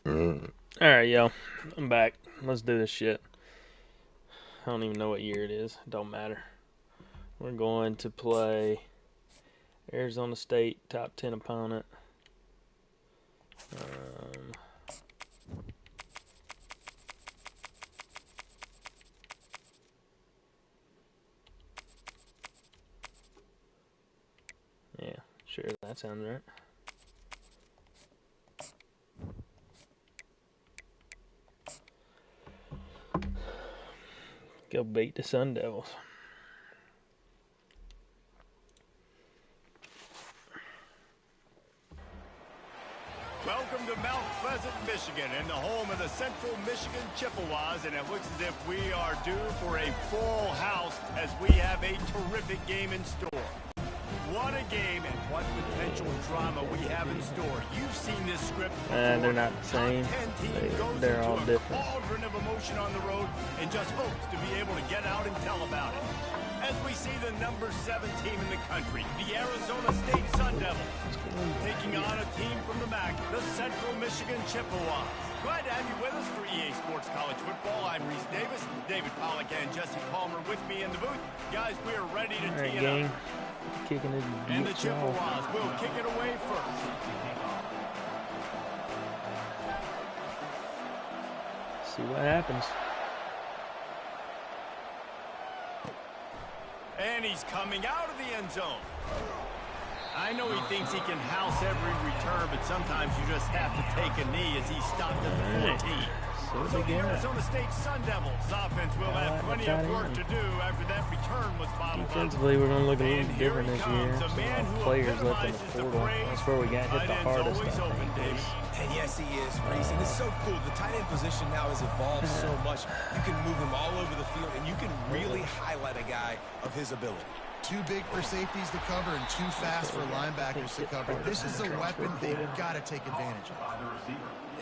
Alright, yo. I'm back. Let's do this shit. I don't even know what year it is. It don't matter. We're going to play Arizona State top 10 opponent. Yeah, sure, that sounds right. Go beat the Sun Devils. Welcome to Mount Pleasant, Michigan, and the home of the Central Michigan Chippewas, and it looks as if we are due for a full house as we have a terrific game in store. What a game and what potential drama we have in store. You've seen this script before. They're not the same. They're all different. Cauldron of emotion on the road and just hopes to be able to get out and tell about it. As we see the number 7 team in the country, the Arizona State Sun Devils, taking on a team from the MAC, the Central Michigan Chippewas. Glad to have you with us for EA Sports College Football. I'm Reese Davis, David Pollack, and Jesse Palmer with me in the booth. Guys, we are ready to tee it up. Kicking it and the Chippewas will kick it away first. See what happens. And he's coming out of the end zone. I know he thinks he can house every return, but sometimes you just have to take a knee as he stopped at the 14. So the Arizona State Sun Devils offense will have plenty of work to do after that return was bottled up. Defensively, we're going to look a little different this year. Some players left in the portal. That's where we got hit the hardest, I think. And yes, he is, Reese. And it's so cool. The tight end position now has evolved so much. You can move him all over the field, and you can really highlight a guy of his ability. Too big for safeties to cover and too fast for linebackers to cover. This is a weapon they've got to take advantage of.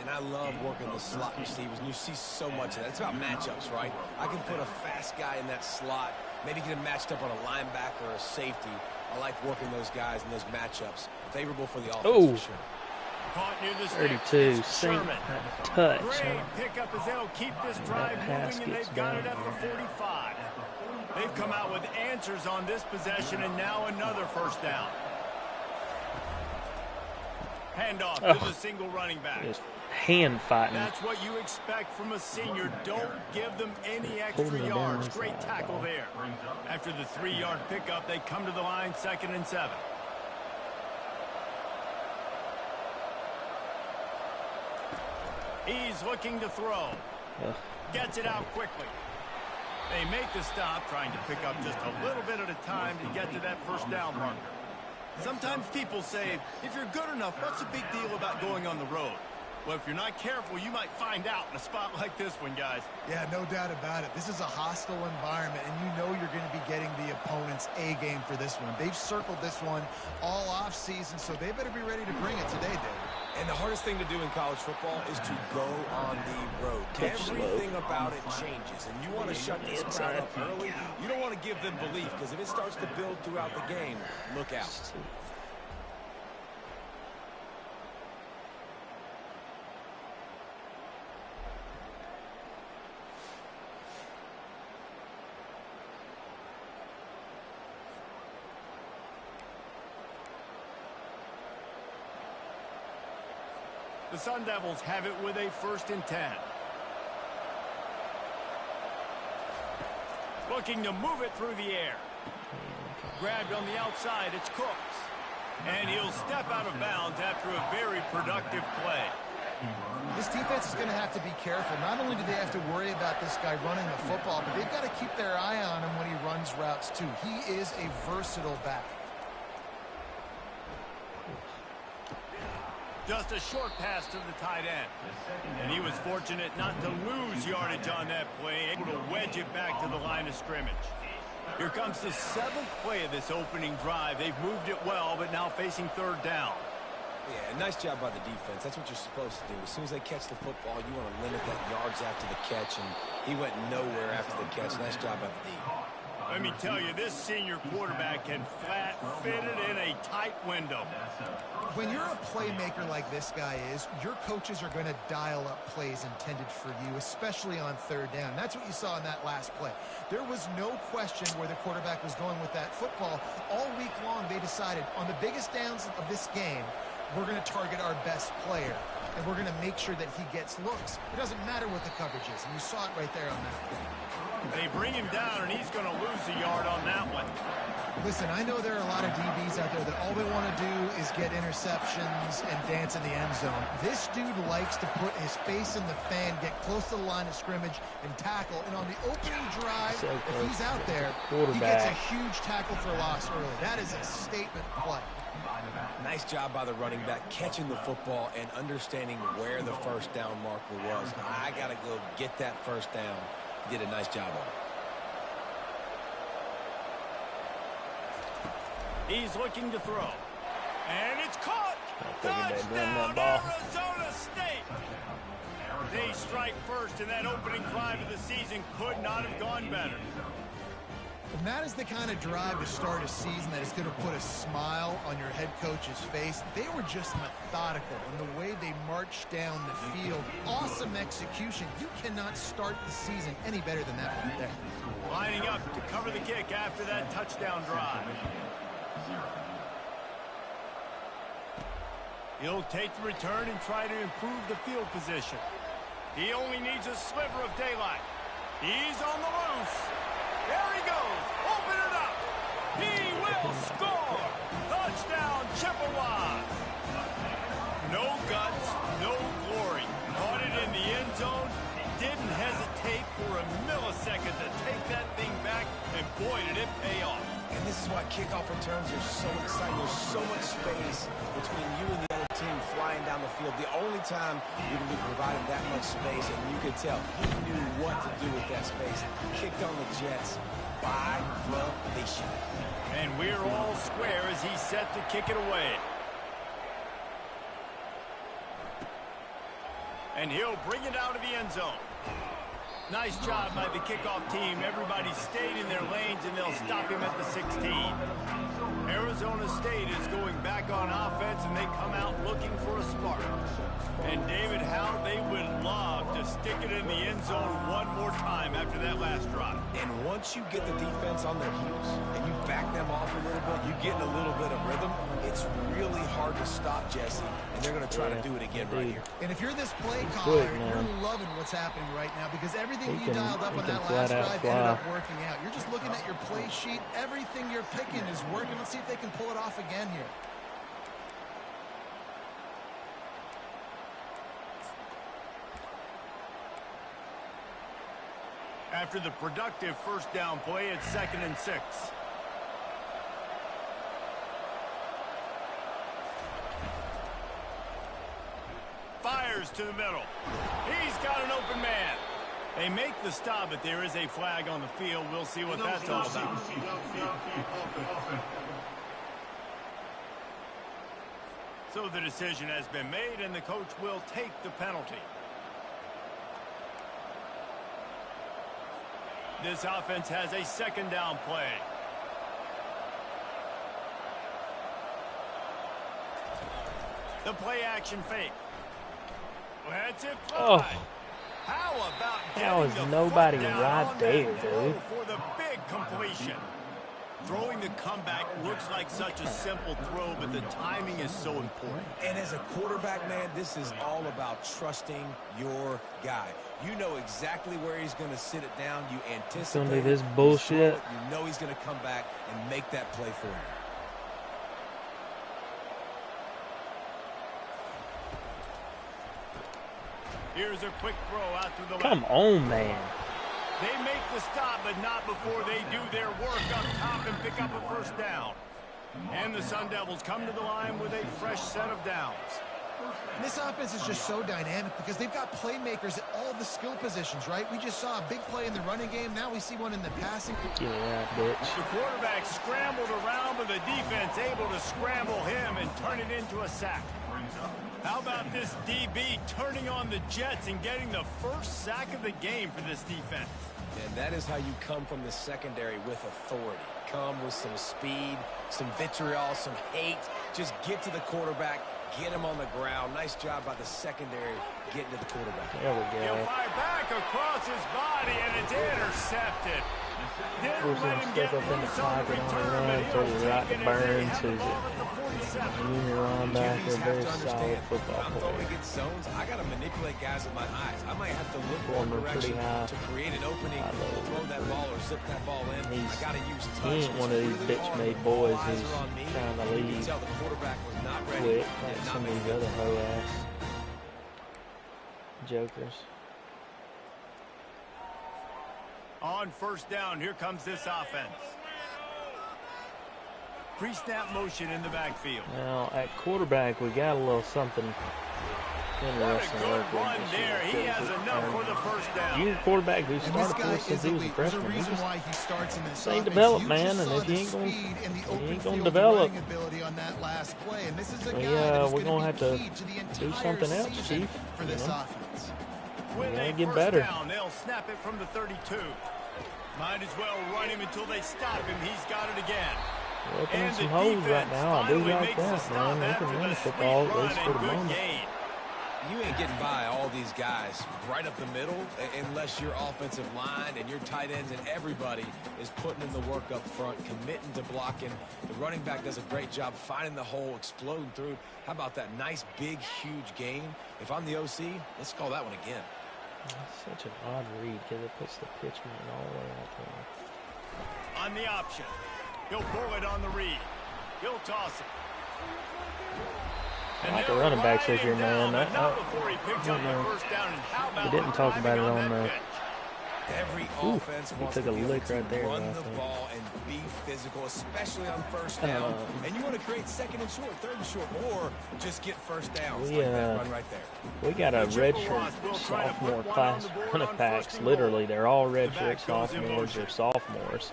And I love working the slot receivers, and you see so much of that. It's about matchups, right? I can put a fast guy in that slot, maybe get him matched up on a linebacker or a safety. I like working those guys in those matchups. Favorable for the offense, for sure. Caught near the 32, Saint touch. Great pickup as they'll keep this drive moving, and they've got it at the 45. They've come out with answers on this possession, and now another first down. Handoff to the single running back. Just hand fighting. That's what you expect from a senior. Don't give them any extra yards. Great tackle there. After the 3-yard pickup, they come to the line, 2nd and 7. He's looking to throw. Gets it out quickly. They make the stop, trying to pick up just a little bit at a time to get to that first down marker. Sometimes people say, if you're good enough, what's the big deal about going on the road? Well, if you're not careful, you might find out in a spot like this one, guys. Yeah, no doubt about it. This is a hostile environment, and you know you're going to be getting the opponent's A game for this one. They've circled this one all off season, so they better be ready to bring it today, David. And the hardest thing to do in college football is to go on the road. Everything about it changes, and you want to shut this crowd up early. You don't want to give them belief, because if it starts to build throughout the game, look out. The Sun Devils have it with a 1st and 10. Looking to move it through the air. Grabbed on the outside, it's Cooks. And he'll step out of bounds after a very productive play. This defense is going to have to be careful. Not only do they have to worry about this guy running the football, but they've got to keep their eye on him when he runs routes too. He is a versatile back. Just a short pass to the tight end. And he was fortunate not to lose yardage on that play, able to wedge it back to the line of scrimmage. Here comes the 7th play of this opening drive. They've moved it well, but now facing 3rd down. Yeah, nice job by the defense. That's what you're supposed to do. As soon as they catch the football, you want to limit that yards after the catch, and he went nowhere after the catch. Nice job by the D. Let me tell you, this senior quarterback can flat fit it in a tight window. When you're a playmaker like this guy is, your coaches are going to dial up plays intended for you, especially on third down. That's what you saw in that last play. There was no question where the quarterback was going with that football. All week long, they decided on the biggest downs of this game, we're going to target our best player, and we're going to make sure that he gets looks. It doesn't matter what the coverage is, and you saw it right there on that play. They bring him down, and he's going to lose a yard on that one. Listen, I know there are a lot of DBs out there that all they want to do is get interceptions and dance in the end zone. This dude likes to put his face in the fan, get close to the line of scrimmage, and tackle. And on the opening drive, if he's out there, he gets a huge tackle for loss early. That is a statement play. Nice job by the running back, catching the football and understanding where the first down marker was. I got to go get that first down. He did a nice job on it. He's looking to throw. And it's caught. Touchdown, Arizona State. They strike first, and that opening drive of the season could not have gone better. And that is the kind of drive to start a season that is going to put a smile on your head coach's face. They were just methodical in the way they marched down the field. Awesome execution. You cannot start the season any better than that right there. Lining up to cover the kick after that touchdown drive. He'll take the return and try to improve the field position. He only needs a sliver of daylight. He's on the loose. There he goes. Open it up. He will score. Touchdown, Chippewa. No guts, no glory. Caught it in the end zone. Didn't hesitate for a millisecond to take that thing back, and boy, did it pay off. And this is why kickoff returns are so exciting. There's so much space between you and the other team flying down the field. The only time you can be provided that much space, and you could tell he knew what to do with that space. Kicked on the Jets by the shot. And we're all square as he's set to kick it away. And he'll bring it out of the end zone. Nice job by the kickoff team. Everybody stayed in their lanes, and they'll stop him at the 16. Arizona State is going back on offense, and they come out looking for a spark. And David, how they would love to stick it in the end zone one more time after that last drive. And once you get the defense on their heels and you back them off a little bit, you get in a little bit of rhythm, it's really hard to stop, Jesse. And they're going to try to do it again right here. And if you're this play caller, you're loving what's happening right now because everything you dialed up on that last drive ended up working out. You're just looking at your play sheet. Everything you're picking is working. Let's see if they can pull it off again here. After the productive first down play, it's 2nd and 6. Fires to the middle. He's got an open man. They make the stop, but there is a flag on the field. We'll see what that's all about. So the decision has been made, and the coach will take the penalty. This offense has a 2nd down play. The play action fake. That's it. Oh. How about That was getting the nobody foot down right on there, that throw dude. for the big completion. Throwing the comeback looks like such a simple throw, but the timing is so important. And as a quarterback, man, this is all about trusting your guy. You know exactly where he's going to sit it down. You anticipate Gonna do this it. bullshit. You know he's going to come back and make that play for you. Here's a quick throw out to the left. Come on, man. They make the stop, but not before they do their work up top and pick up a first down. And the Sun Devils come to the line with a fresh set of downs. And this offense is just so dynamic because they've got playmakers at all the skill positions, right? We just saw a big play in the running game. Now we see one in the passing. Get it out, bitch. The quarterback scrambled around, but the defense able to scramble him and turn it into to a sack. How about this DB turning on the Jets and getting the first sack of the game for this defense? And that is how you come from the secondary with authority. Come with some speed, some vitriol, some hate. Just get to the quarterback, get him on the ground. Nice job by the secondary getting to the quarterback. There we He'll go. fire back across his body, and it's intercepted. Didn't Force let him to him step get up in the loose on the pocket on the return, run, but throw he'll it right take to it as they Burns, get who's ball at the 47. junior linebacker, QBs have very to understand, solid football when I'm throwing player. against zones, I got to manipulate guys with my eyes. I might have to look one Former pretty direction high. to create an opening, High low. throw that ball or zip that ball in. I got to use touch. He ain't one of these It's really bitch-made hard. boys All eyes who's are on me. trying to You can leave tell the quarterback was not ready. quick and like not some of making these good other hoe-ass jokers. On first down, here comes this offense. Pre-snap motion in the backfield. Now, at quarterback, we got a little something What a interesting to good work with run this there. He year. has enough for the first down. Junior quarterback who And this started for guy us since is he was a elite. There's a freshman. He reason just why he starts in this ain't offense. developed, You man, just and saw if he the ain't gonna- speed and the he open ain't gonna field develop, running ability on that last play. And this is a we, guy that is we're going gonna have to be key to the do entire something else, season Chief. for this offense. With gotta a get first better. down, they'll snap it from the 32. Might as well run him until they stop him. He's got it again. We're opening And some the holes right defense now. I do finally like makes a that, stop man. We after can win the the sweet football, at run least for and the good moment. gain. You ain't getting by all these guys right up the middle unless your offensive line and your tight ends and everybody is putting in the work up front, committing to blocking. The running back does a great job finding the hole, exploding through. How about that nice, big, huge gain? If I'm the OC, let's call that one again. It's such an odd read because it puts the pitch man all the way out there. On the option. He'll pull it on the read. He'll toss it. I like the running backs this year, man. Not before he picks up know. the first down. And how about We didn't the talk timing about it on that the- pitch? Every Ooh, offense he wants took to a be able lick to right there, run I the think. ball and be physical, especially on first down. And you want to create second and short, third and short, or just get first downs We, like that run right there. We got a The redshirt Chippewas will try to put sophomore one on class the board running on backs. first and goal. Literally, they're all The redshirt back goes in sophomores motion. or sophomores.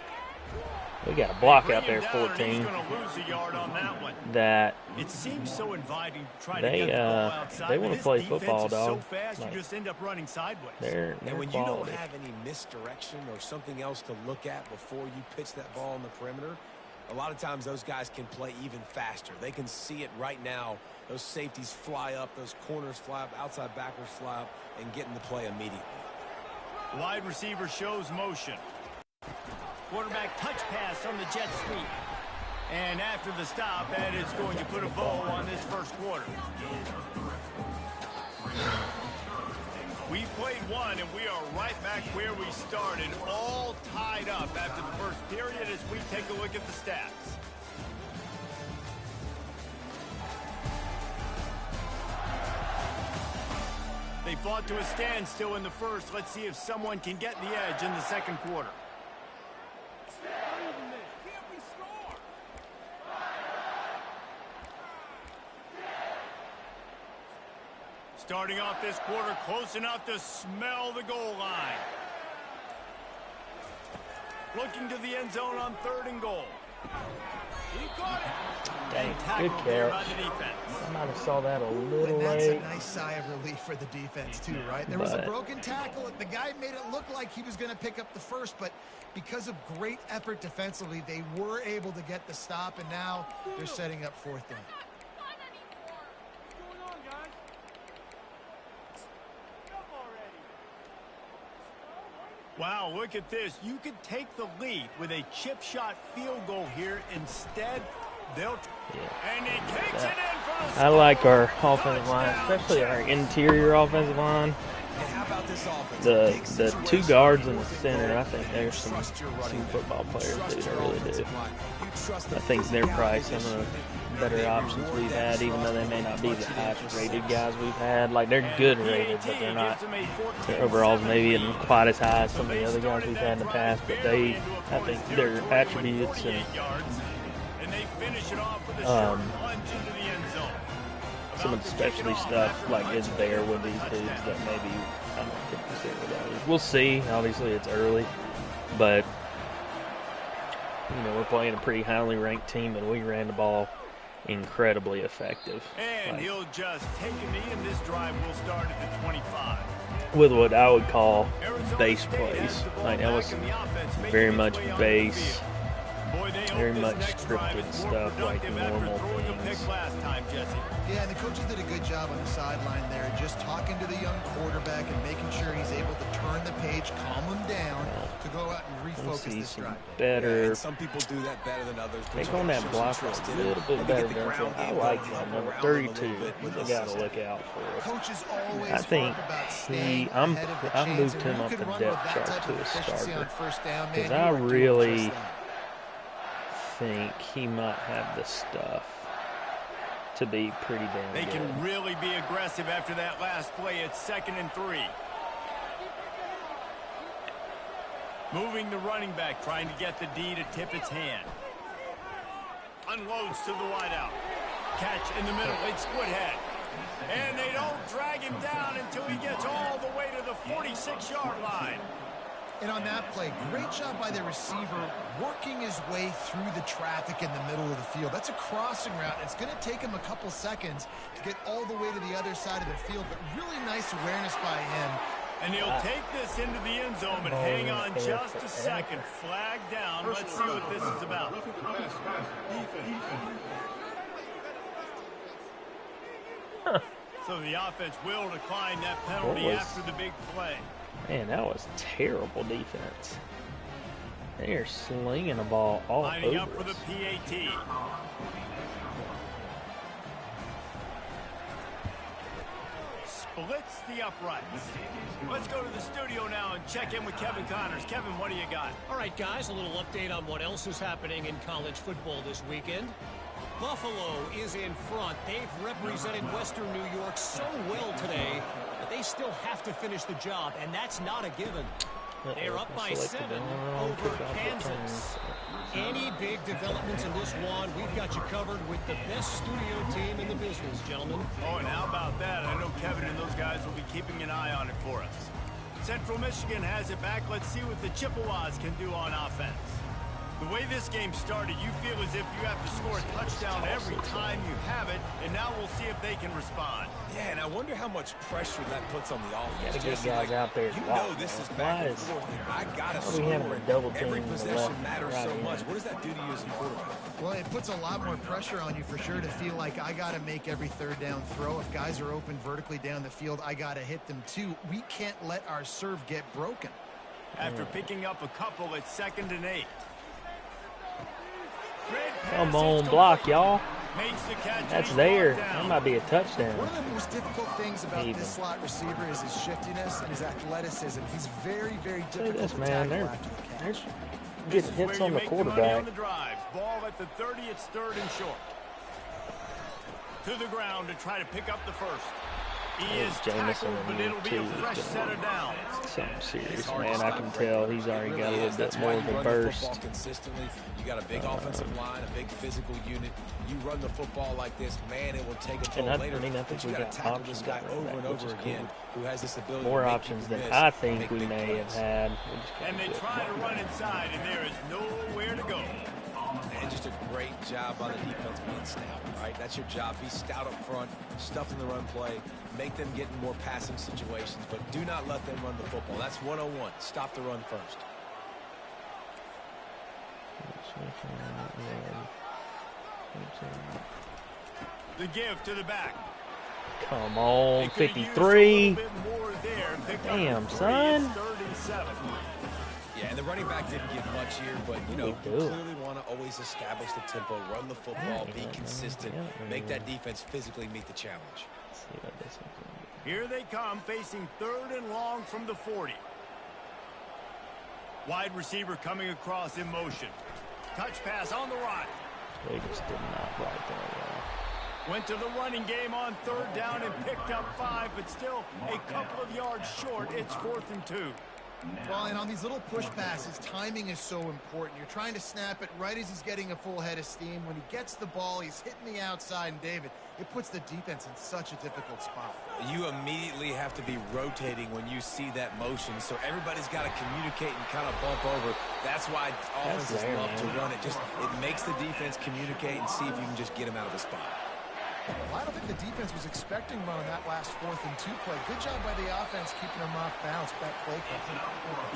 We got a block Bring out there, him down, and 14. He's going to lose a yard on that one. That It seems so inviting to try They, to get the ball outside. they but wanna his play defense football, is dog. so fast, Like, you just end up running sideways. they're And when you quality. don't have any misdirection or something else to look at before you pitch that ball on the perimeter, a lot of times those guys can play even faster. They can see it right now. Those safeties fly up, those corners fly up, outside backers fly up, and get in the play immediately. Wide receiver shows motion. Quarterback touch pass on the jet sweep. And after the stop, that is going to put a bow on this first quarter. We played one, and we are right back where we started, all tied up after the first period as we take a look at the stats. They fought to a standstill in the first. Let's see if someone can get the edge in the second quarter. Starting off this quarter, close enough to smell the goal line. Looking to the end zone on 3rd and goal. He caught it. Dang, And good tackled there by catch. the defense. I might have saw that a little And that's a late. nice sigh of relief for the defense, too, right? There was a But- broken tackle. The guy made it look like he was going to pick up the first, but because of great effort defensively, they were able to get the stop, and now they're setting up 4th down. Wow, look at this. You could take the lead with a chip shot field goal here. Instead, they'll... And he kicks it in for the I like score. our offensive line, Touchdown, especially our Jets. interior offensive line. And how about this offense? The Big two situation, guards in the fourth and center, goal. I think there's some Trust your running back. football players, Trust dude. I your really do. offensive line. You trust the I think they're probably physicality some of issue. the better They options reward we've that had, even though they trust may and not be punch the it highest into rated success. guys we've had. Like, they're And good the rated, but PAT they're not. gives them a 14-7 Their overalls maybe lead. isn't quite as high as So some of they the other guys started we've that had in the drive past, but barely they, into I opponent's think their territory with attributes 48 and yards, and they finish it off with a short plunge into the end zone. some of About the to kick it specialty off stuff after like is punching there for with a these dudes touchdown. that maybe I don't think consider those. We'll see. Obviously, it's early, but you know we're playing a pretty highly ranked team, and we ran the ball incredibly effective. And Like, he'll just take a knee, and this drive will start at the 25. with what I would call Arizona base State plays. has the ball Like, that back was in the offense, making very its much way onto the base, field. Boy, they hope very this much next drive scripted is more stuff, like productive after normal throwing a pick things. last time, Jesse. Yeah, and the coaches did a good job on the sideline there, just talking to the young quarterback and making sure he's able to turn the page, calm him down, to go out and Let's refocus see this some drive. better. And some people do that better than others. but Take you on gotta that show block some a trust in little him. bit Maybe better get the than ground I game like going, that help number around him a 32. little bit when You necessary. got to look out for. Coaches always I think talk about staying I'm ahead of the I chains, moved and him when up you the can run depth with that chart type to of a efficiency starter on first down, man, because you I are doing really just that. think he might have the stuff to be pretty damn They good. can really be aggressive after that last play. It's 2nd and 3. Moving the running back, trying to get the D to tip its hand. Unloads to the wideout. Catch in the middle. It's Woodhead. And they don't drag him down until he gets all the way to the 46-yard line. And on that play, great job by the receiver working his way through the traffic in the middle of the field. That's a crossing route. It's going to take him a couple seconds to get all the way to the other side of the field, but really nice awareness by him. And he'll take this into the end zone, but hang on just a second. Flag down. Let's see what this is about. So the offense will decline that penalty after the big play. Man, that was terrible defense. They are slinging the ball all Lining over up for the us. PAT. Splits the uprights. Let's go to the studio now and check in with Kevin Connors. Kevin, what do you got? All right, guys, a little update on what else is happening in college football this weekend. Buffalo is in front. They've represented Western New York so well today, but they still have to finish the job, and that's not a given. They're up by 7 over Kansas. Any big developments in this one, we've got you covered with the best studio team in the business, gentlemen. Oh, and how about that? I know Kevin and those guys will be keeping an eye on it for us. Central Michigan has it back. Let's see what the Chippewas can do on offense. The way this game started, you feel as if you have to score a touchdown every time you have it, and now we'll see if they can respond. Yeah, and I wonder how much pressure that puts on the offense. Gotta get Jesse, guys out there you to know block, this man. is Why back and is- forth. I gotta why are we having score. a double Every team on the possession left, matters right so hand? much. What does that do to you as a quarterback? Well, it puts a lot more pressure on you for sure to feel like I got to make every third down throw. If guys are open vertically down the field, I got to hit them too. We can't let our serve get broken. After picking up a couple, it's 2nd and 8. Come on, block, y'all. Makes the catch. That's and there. brought down. That might be a touchdown. One of the most difficult things about Even. this slot receiver is his shiftiness and his athleticism. He's very, very Say difficult this, to man. tackle They're after the catch. getting This is hits where on you the make money quarterback. on the drives. Ball at the 30. It's 3rd and short. To the ground to try to pick up the first. He is Jamison tackled, but in it'll be a too, fresh so- set of downs. Something serious, hard to man. I stop can breaking tell the he's run. already It got a really little is. bit That's more why of you a run the burst. football consistently. You got a big offensive line, a big physical unit. You run the football like this, man, it will take a toll I later. mean, I think but you we got got to tackle this options guy at running over back, and which over is again, cool. who has this ability More to make options people than miss, I think make we big may have plays. had. We just And couldn't they do it. try to run inside, and there is nowhere to go. And just a great job by the defense being stout, right? That's your job. Be stout up front, stuff in the run play, make them get in more passing situations, but do not let them run the football. That's 101. Stop the run first. The give to the back. Come They on, could've used a 53. little bit more there. Picked up Damn, the 3. son. It's 3rd and 7. Yeah, and the running back didn't get much here, but, you know, We you do. clearly want to always establish the tempo, run the football, be Yeah, consistent, yeah. make that defense physically meet the challenge. Let's see what this one's gonna do. Here they come, facing 3rd and long from the 40. Wide receiver coming across in motion. Touch pass on the right. They just did not right there, Went to the running game on 3rd down and picked up 5, but still a couple of yards short. It's 4th and 2. Well, and on these little push passes, timing is so important. You're trying to snap it right as he's getting a full head of steam. When he gets the ball, he's hitting the outside, and David, it puts the defense in such a difficult spot. You immediately have to be rotating when you see that motion, so everybody's got to communicate and kind of bump over. That's why offenses love to run it. It makes the defense communicate and see if you can just get him out of the spot. Well, I don't think the defense was expecting one on that last 4th and 2 play. Good job by the offense keeping him off balance. That play call.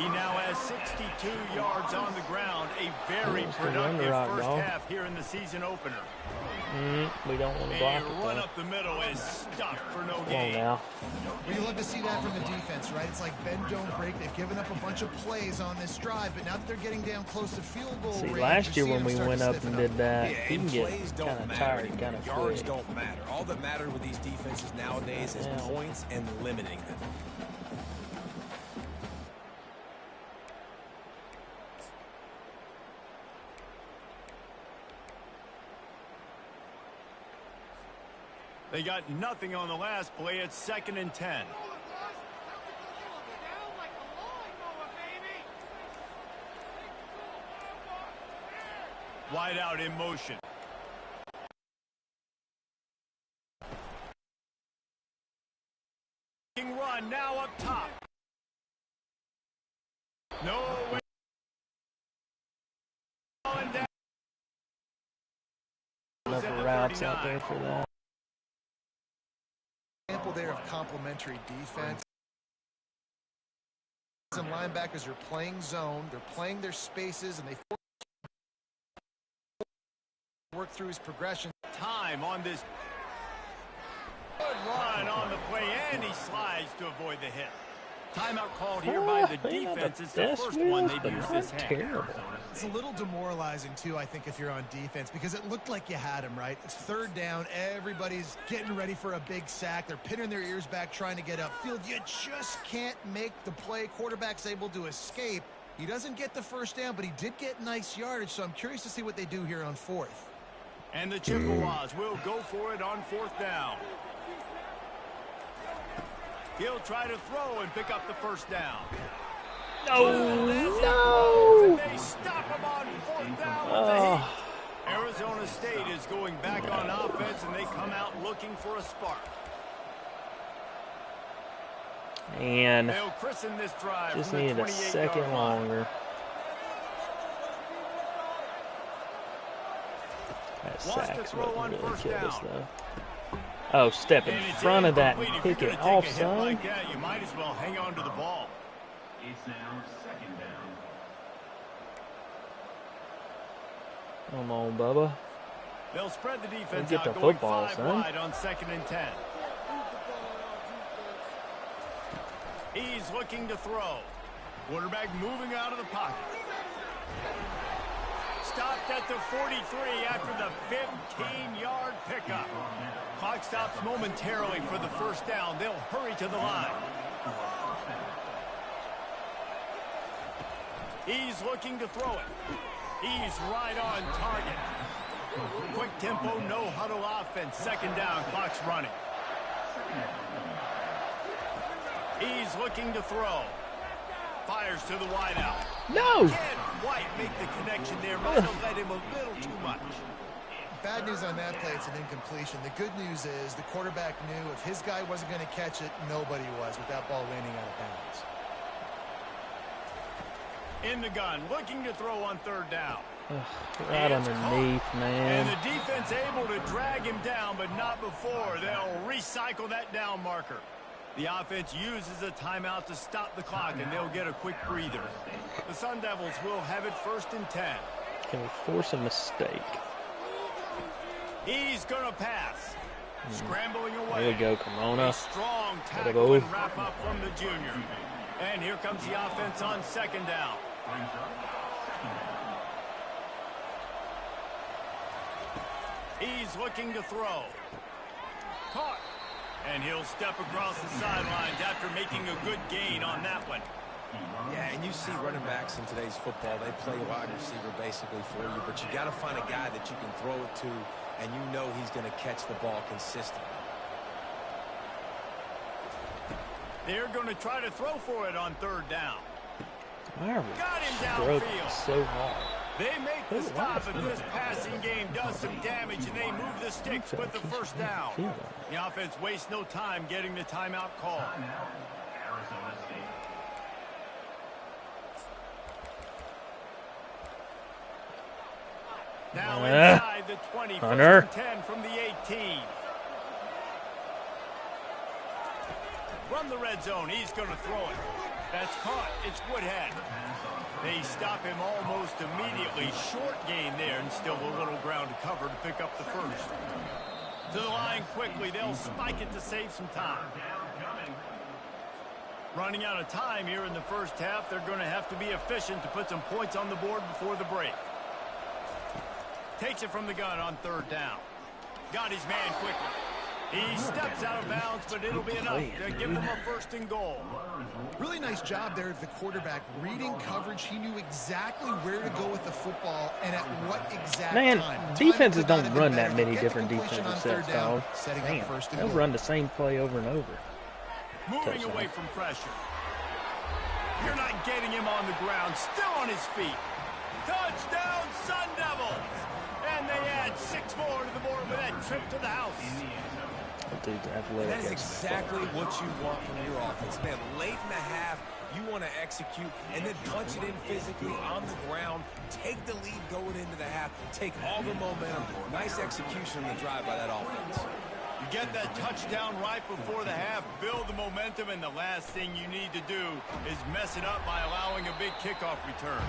He now has 62 yards on the ground. A very productive first half here in the season opener. We don't want to block it, run up the middle is stuck for no gain. Now. Well, you love to see that from the defense, right? It's like bend, don't break. They've given up a bunch of plays on this drive, but now that they're getting down close to field goal range, last year when we went up and did that, he can get kind of tired, kind of yards don't matter. All that matters with these defenses nowadays is points and limiting them. They got nothing on the last play. It's 2nd and 10. Wide out in motion. Run now up top. No way. Enough routes out there for that. Example there of complementary defense. Some linebackers are playing zone. They're playing their spaces, and they work through his progression. Time on this. Good run on the play, and he slides to avoid the hit. Timeout called here by the defense. It's the first one they've used this half. It's a little demoralizing, too, I think, if you're on defense, because it looked like you had him, right? It's 3rd down. Everybody's getting ready for a big sack. They're pinning their ears back, trying to get upfield. You just can't make the play. Quarterback's able to escape. He doesn't get the first down, but he did get nice yardage, so I'm curious to see what they do here on 4th. And the Chippewas will go for it on 4th down. He'll try to throw and pick up the first down. No! They stop him on 4th down with the heat. Arizona State is going back on offense, and they come out looking for a spark. And they'll christen this drive just from the needed a second longer. That sack wasn't really killed us, though. Oh, step in front of that and pick it off, son. Like that, you might as well hang on to the ball. It's now 2nd down. Come on, Bubba. They'll spread the defense get out, the going football, 5 son. wide on 2nd and 10. He's looking to throw. Quarterback moving out of the pocket. Stopped at the 43 after the 15-yard pickup. Clock stops momentarily for the first down. They'll hurry to the line. He's looking to throw it. He's right on target. Quick tempo, no huddle offense. 2nd down, clock's running. He's looking to throw. Fires to the wideout. No! Can't quite make the connection there. Might have led him a little too much. Bad news on that play, it's an incompletion. The good news is the quarterback knew if his guy wasn't going to catch it, nobody was with that ball landing out of bounds. In the gun, looking to throw on 3rd down. Right underneath, man. And the defense able to drag him down, but not before. They'll recycle that down marker. The offense uses a timeout to stop the clock, and they'll get a quick breather. The Sun Devils will have it 1st and 10. Can we force a mistake? He's going to pass. Scrambling away. There we go, Corona. A strong tackle and wrap up from the junior. And here comes the offense on 2nd down. He's looking to throw. Caught. And he'll step across the sidelines after making a good gain on that one. Yeah, and you see running backs in today's football, they play wide receiver basically for you, but you got to find a guy that you can throw it to, and you know he's going to catch the ball consistently. They're going to try to throw for it on 3rd down. Why are we Got him struggling downfield. so hard? They make the stop, but this passing game does some damage, and they move the sticks with the first down. The offense wastes no time getting the timeout call. Arizona State. Now inside the 20, Hunter. 10 from the 18. From the red zone, he's going to throw it. That's caught. It's Woodhead. They stop him almost immediately. Short gain there, and still a little ground to cover to pick up the first. To the line quickly. They'll spike it to save some time. Running out of time here in the first half. They're going to have to be efficient to put some points on the board before the break. Takes it from the gun on third down. Got his man quickly. He steps out of bounds, but it'll be enough to give them a first and goal. Really nice job there of the quarterback. Reading coverage, he knew exactly where to go with the football and at what exact time. Defenses don't run that many different defensive sets, dog. Man, they'll run the same play over and over. Moving away from pressure. You're not getting him on the ground. Still on his feet. Touchdown, Sun Devils! And they add 6 more to the board with that trip to the house. Dude's athletic. That is exactly what you want from your offense. Man, late in the half, you want to execute and then punch it in physically on the ground. Take the lead going into the half. Take all the momentum. Nice execution on the drive by that offense. You get that touchdown right before the half, build the momentum, and the last thing you need to do is mess it up by allowing a big kickoff return.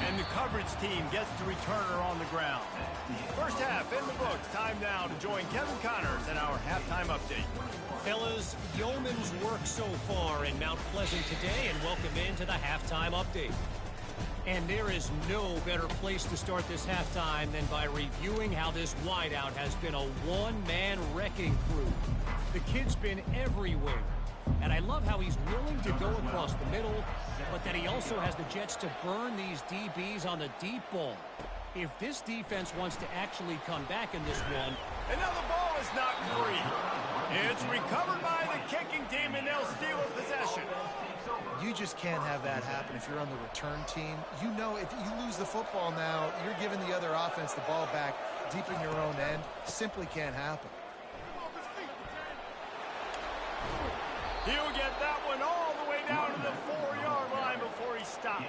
And the coverage team gets the returner on the ground. First half in the books. Time now to join Kevin Connors in our halftime update. Fellas, yeoman's work so far in Mount Pleasant today, and welcome into the halftime update. And there is no better place to start this halftime than by reviewing how this wideout has been a one-man wrecking crew. The kid's been everywhere. And I love how he's willing to go across the middle, but that he also has the jets to burn these DBs on the deep ball. If this defense wants to actually come back in this one... And now the ball is not free. It's recovered by the kicking team, and they'll steal a possession. You just can't have that happen if you're on the return team. You know if you lose the football now, you're giving the other offense the ball back deep in your own end. Simply can't happen. He'll get that one all the way down to the 4-yard line before he stops.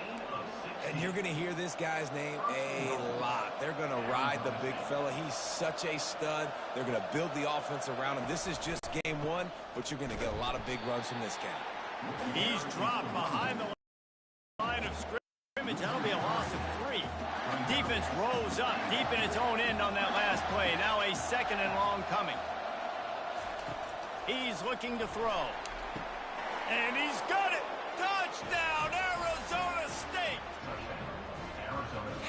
And you're going to hear this guy's name a lot. They're going to ride the big fella. He's such a stud. They're going to build the offense around him. This is just game one, but you're going to get a lot of big runs from this guy. He's dropped behind the line of scrimmage. That'll be a loss of 3. Defense rose up deep in its own end on that last play. Now a second and long coming. He's looking to throw. And he's got it. Touchdown, Arizona State.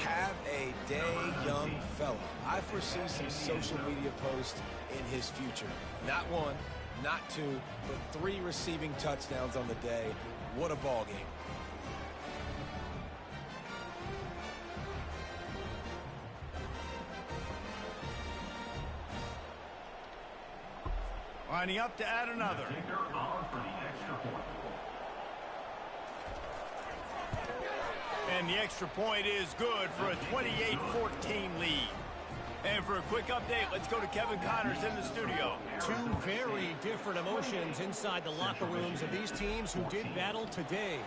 Have a day, young fella. I foresee some social media posts in his future. Not 1, not 2, but 3 receiving touchdowns on the day. What a ball game. Lining up to add another. And the extra point is good for a 28-14 lead. And for a quick update, let's go to Kevin Connors in the studio. 2 very different emotions inside the locker rooms of these teams who did battle today.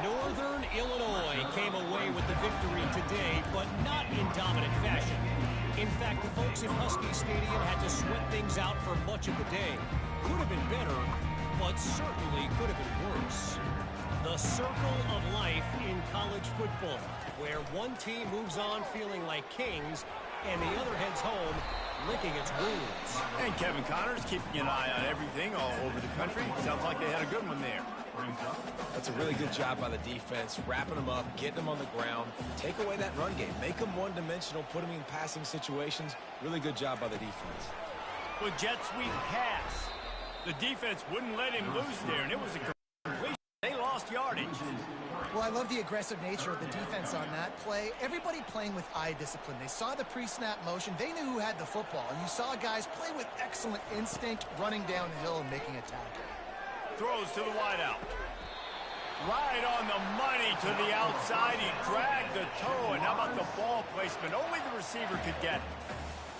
Northern Illinois came away with the victory today, but not in dominant fashion. In fact, the folks in Husky Stadium had to sweat things out for much of the day. Could have been better, but certainly could have been worse. The circle of life in college football, where one team moves on feeling like kings, and the other heads home licking its wounds. And Kevin Connors keeping an eye on everything all over the country. Sounds like they had a good one there. That's a really good job by the defense, wrapping them up, getting them on the ground, take away that run game, make them one-dimensional, put them in passing situations. Really good job by the defense. With jet sweep pass, the defense wouldn't let him loose there, and it was a completion. They lost yardage. Well, I love the aggressive nature of the defense on that play. Everybody playing with eye discipline. They saw the pre-snap motion. They knew who had the football. And you saw guys play with excellent instinct, running downhill and making a tackle. Throws to the wideout. Right on the money to the outside. He dragged the toe, and how about the ball placement? Only the receiver could get it.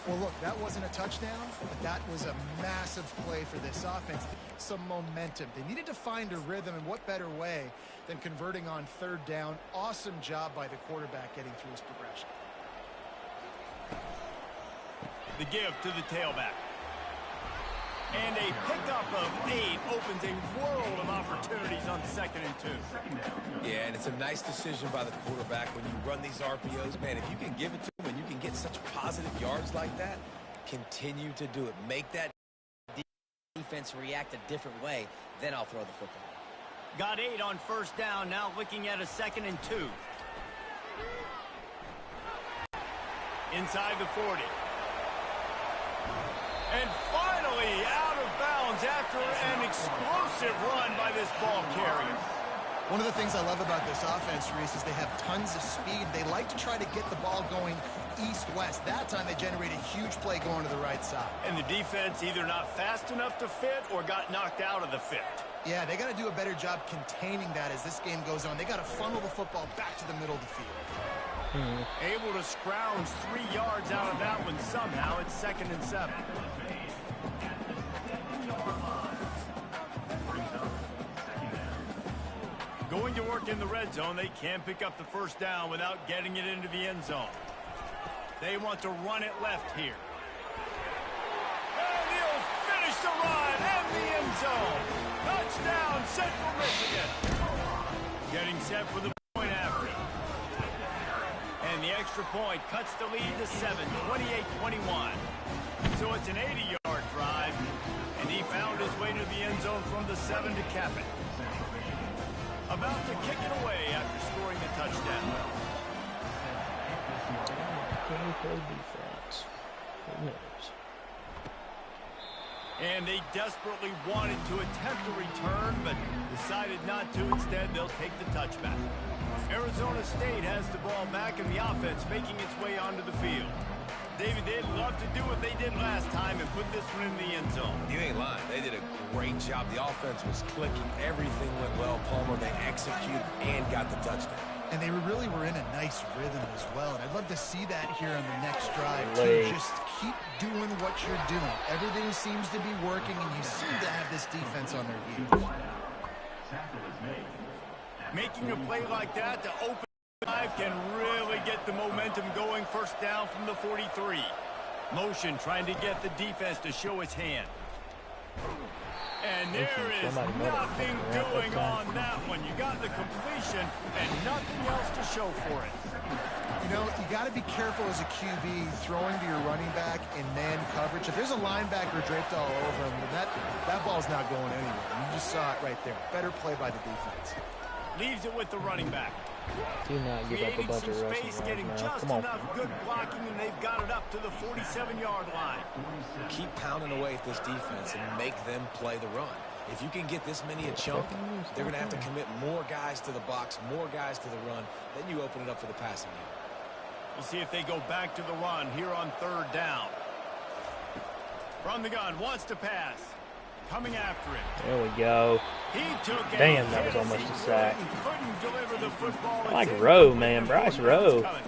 Well, look, that wasn't a touchdown, but that was a massive play for this offense. Some momentum. They needed to find a rhythm, and what better way than converting on third down. Awesome job by the quarterback getting through his progression. The give to the tailback. And a pickup of 8 opens a world of opportunities on 2nd and 2. Yeah, and it's a nice decision by the quarterback when you run these RPOs. Man, if you can give it to him and you can get such positive yards like that, continue to do it. Make that defense react a different way, then I'll throw the football. Got 8 on 1st down, now looking at a 2nd and 2. Inside the 40. And finally out of bounds after an explosive run by this ball carrier. One of the things I love about this offense, Reese, is they have tons of speed. They like to try to get the ball going east-west. That time they generate a huge play going to the right side. And the defense either not fast enough to fit or got knocked out of the fit. Yeah, they got to do a better job containing that as this game goes on. They got to funnel the football back to the middle of the field. Able to scrounge 3 yards out of that one somehow. It's 2nd and 7. Going to work in the red zone. They can't pick up the 1st down without getting it into the end zone. They want to run it left here. And he'll finish the run and the end zone. Touchdown, Central Michigan. Getting set for the point after. And the extra point cuts the lead to 7, 28-21. So it's an 80-yard drive, and he found his way to the end zone from the 7 to cap it. About to kick it away after scoring the touchdown. Defense. Who knows? And they desperately wanted to attempt a return, but decided not to. Instead, they'll take the touchback. Arizona State has the ball back, and the offense making its way onto the field. David, they'd love to do what they did last time and put this one in the end zone. You ain't lying. They did a great job. The offense was clicking. Everything went well. Palmer, they executed and got the touchdown. And they really were in a nice rhythm as well. And I'd love to see that here on the next drive, Late. too. Just keep doing what you're doing. Everything seems to be working, and you seem to have this defense on their heels. Making a play like that to open the drive can really get the momentum going. 1st down from the 43. Motion trying to get the defense to show its hand. And there is nothing doing on that one. You got the completion and nothing else to show for it. You know, you got to be careful as a QB throwing to your running back in man coverage. If there's a linebacker draped all over him, then that ball's not going anywhere. You just saw it right there. Better play by the defense. Leaves it with the running back. Do not give up a Creating bunch some of rushing space, yards getting now. just Come on. enough good blocking, and they've got it up to the 47-yard line. Keep pounding away at this defense and make them play the run. If you can get this many a chunk, they're going to have to commit more guys to the box, more guys to the run. Then you open it up for the passing game. We'll see if they go back to the run here on 3rd down. From the gun, wants to pass. Coming after it. There we go. He took a Damn, that was hit. almost He a sack. couldn't deliver the football. I like It's Rowe, incomplete. man. Bryce Fourth down's Rowe. coming.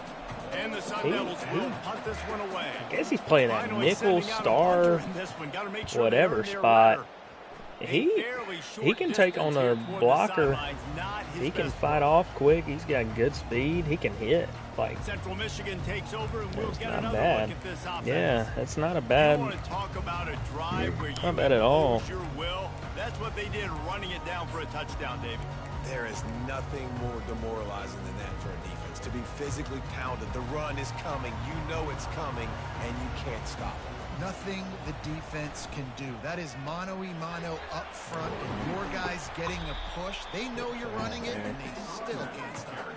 And the Sun He- Devils will punt this one away. I guess he's playing that Finally nickel, sending out a star, punter in this one. Gotta make sure they whatever earn their spot. rudder. He Fairly short he can take on distance a here toward the blocker. sidelines. Not his He can best fight work. off quick. He's got good speed. He can hit. Like, Central Michigan takes over, and we'll it's get not another bad. look at this offense. Yeah, it's not a You bad. want to talk about a drive where you Not bad at all. impose your will? That's what they did, running it down for a touchdown, David. There is nothing more demoralizing than that for a defense. To be physically pounded. The run is coming. You know it's coming, and you can't stop it. Nothing the defense can do. That is mano-a-mano up front, and your guys getting a push. They know you're running it, and they still can't stop it.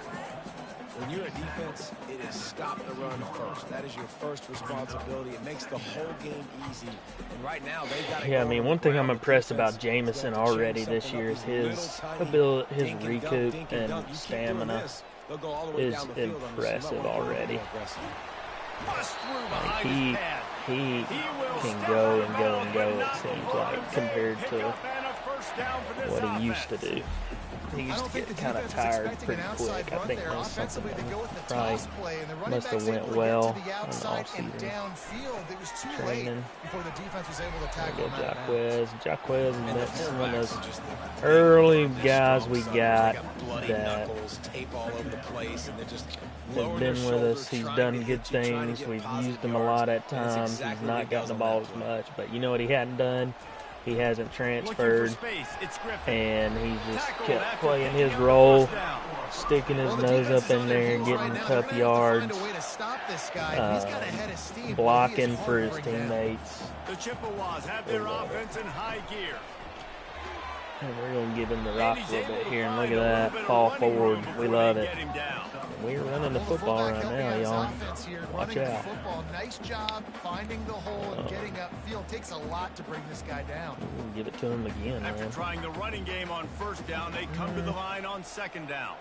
When you're a defense, it is stop the run first. That is your first responsibility. It makes the whole game easy. And right now, they've got to Yeah, I mean, one thing I'm impressed about Jamison already this year is his ability, his recoup and stamina is impressive already. Bust through Like behind he his pad. he He will can step go out of and go bounds, and but go. It not seems before like the compared pick to up and a first down for this what offense. he used to do. He I used don't to think get the kind of defense was tired expecting pretty an outside quick. I run think there. that's something Offensively, that they go with the probably toss play, and the running must have backs went able to well get to the in the outside and offseason. downfield. It was too late Training. before the defense was able to There tackle we him go, out of bounds. Jaquez And the is one of fullbacks those are just the early big, guys strong we suckers. got They got bloody that knuckles, tape all over the place, and they're just has lowering been their with shoulder, us. He's trying done to good hit you, trying to things. get We've positive used him a yards, lot at and it's times. exactly He's what he not gotten does the on ball that as play. much. But you know what he hadn't done? He hasn't Looking for transferred, space. It's Griffin. and he just Tackled kept after playing picking his up the role, first down. sticking his Well, the nose defense up is on in their there and heels getting right now. tough They're gonna have to yards, find a way to stop this guy. He's got a head of steam, but he is blocking hard for to his bring down. teammates. The Chippewas have their offense in high gear. And we're going to give him the And rock a he's little able bit to here, and find look a at little that, bit of fall running forward. room We before love they it. get him down. We're running the Well, football fullback right helping now, out his y'all. offense here, Watch running the out. football. Nice job finding the hole and getting upfield. Takes a lot to bring this guy down. We'll give it to him again, After man. trying the running game on first down, they come to the line on second down.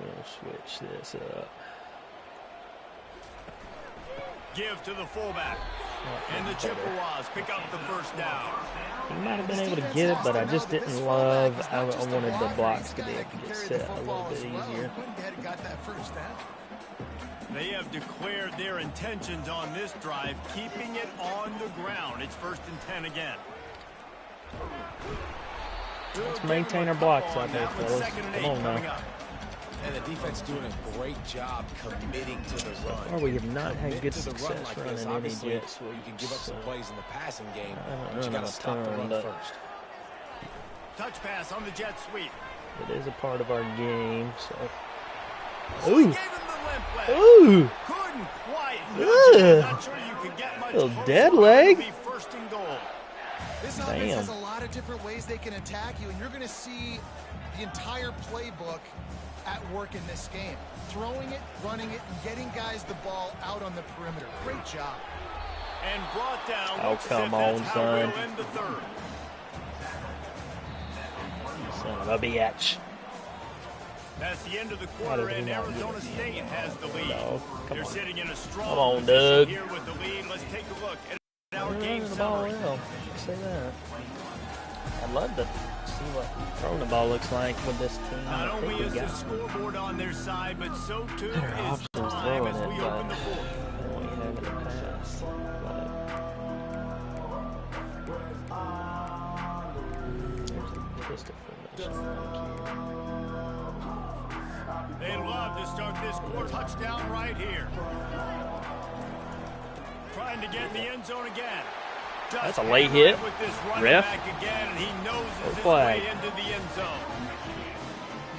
We'll switch this up. Give to the fullback. And the Chippewas pick up the first down. He might have been able to get it, but I just didn't love. I wanted the blocks to be able to get set a little bit easier. Got that first down. They have declared their intentions on this drive, keeping it on the ground. It's 1st and 10 again. Let's maintain our blocks out there, fellas. Come on now. And the defense doing a great job committing to the run. Far we have not had Commit good to the run success like running this. any Obviously, jet you can give up some sweeps. plays in the passing game, I haven't but you run got to a stop the ton, run but first. Touch pass on the jet sweep. It is a part of our game, so. He Ooh! gave him the limp leg. Ooh! Couldn't quite. Ugh. Not sure you could get much Little closer. dead It'll leg. be 1st and goal. This offense has a lot of different ways they can attack you, and you're going to see the entire playbook at work in this game. Throwing it, running it, and getting guys the ball out on the perimeter. Great job. And brought down. Oh, Looks as come if that's on, how son. we'll end the third. Son of a bitch. That's the end of the How quarter, did he and not Arizona get it? State has the lead. No, come They're on. sitting in a strong Come on, position Doug. here with the lead. Let's take a look at our We're game running the ball summary. well. Say that. I'd love to see what throwing the ball looks like with this team. Not I only think we is the got some scoreboard on their side, but so too better is options time throwing as it, we but open the fourth. than what we have in the past. There's the pistol formation. They'd love to start this quarter touchdown right here. Trying to get in the end zone again. Just That's a late hit. with this running Ref. back again, and he noses No his flag. way into the end zone.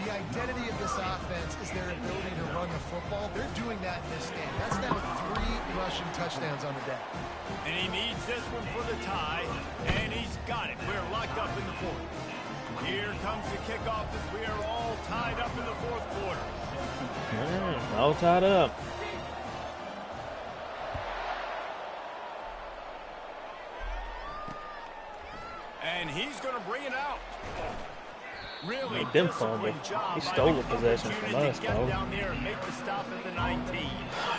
The identity of this offense is their ability to run the football. They're doing that in this game. That's now 3 rushing touchdowns on the day. And he needs this one for the tie, and he's got it. We're locked up in the fourth. Here comes the kickoff as we are all tied up in the fourth quarter. All tied up. And he's going to bring it out. Really Made them fumble. disciplined job He by stole the the possession coverage from unit us, to get though. down there and make the stop at the 19.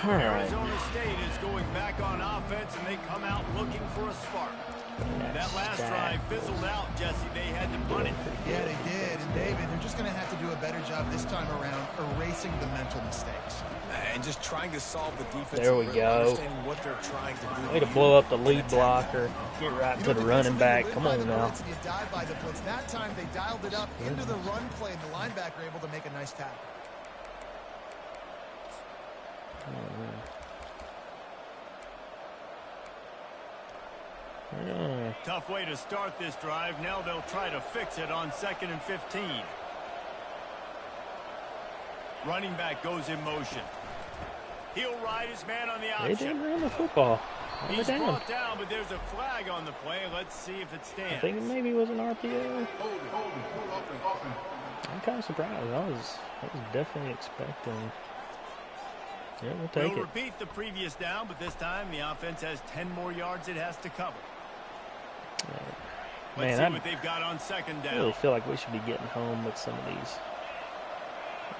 All right. Arizona State is going back on offense, and they come out looking for a spark. That last drive fizzled out, Jesse. They had to punt it. Yeah, they did. And David, they're just going to have to do a better job this time around erasing the mental mistakes. And just trying to solve the defense. There we go. Understanding what they're trying to do. Way to blow up the lead blocker. Get right to the running back. Come on now. You dive by the blitz. That time they dialed it up into the run play, and the linebacker able to make a nice tackle. Tough way to start this drive. Now they'll try to fix it on 2nd and 15. Running back goes in motion. He'll ride his man on the They option. didn't run the football. Run He's it down. brought down, but there's a flag on the play. Let's see if it I stands. think it maybe was an RPO. I'm kind of surprised. I was definitely expecting. Yeah, we'll take We'll it. repeat the previous down, but this time the offense has 10 more yards it has to cover. Let's see Man, what they've got on 2nd I down. really feel like we should be getting home with some of these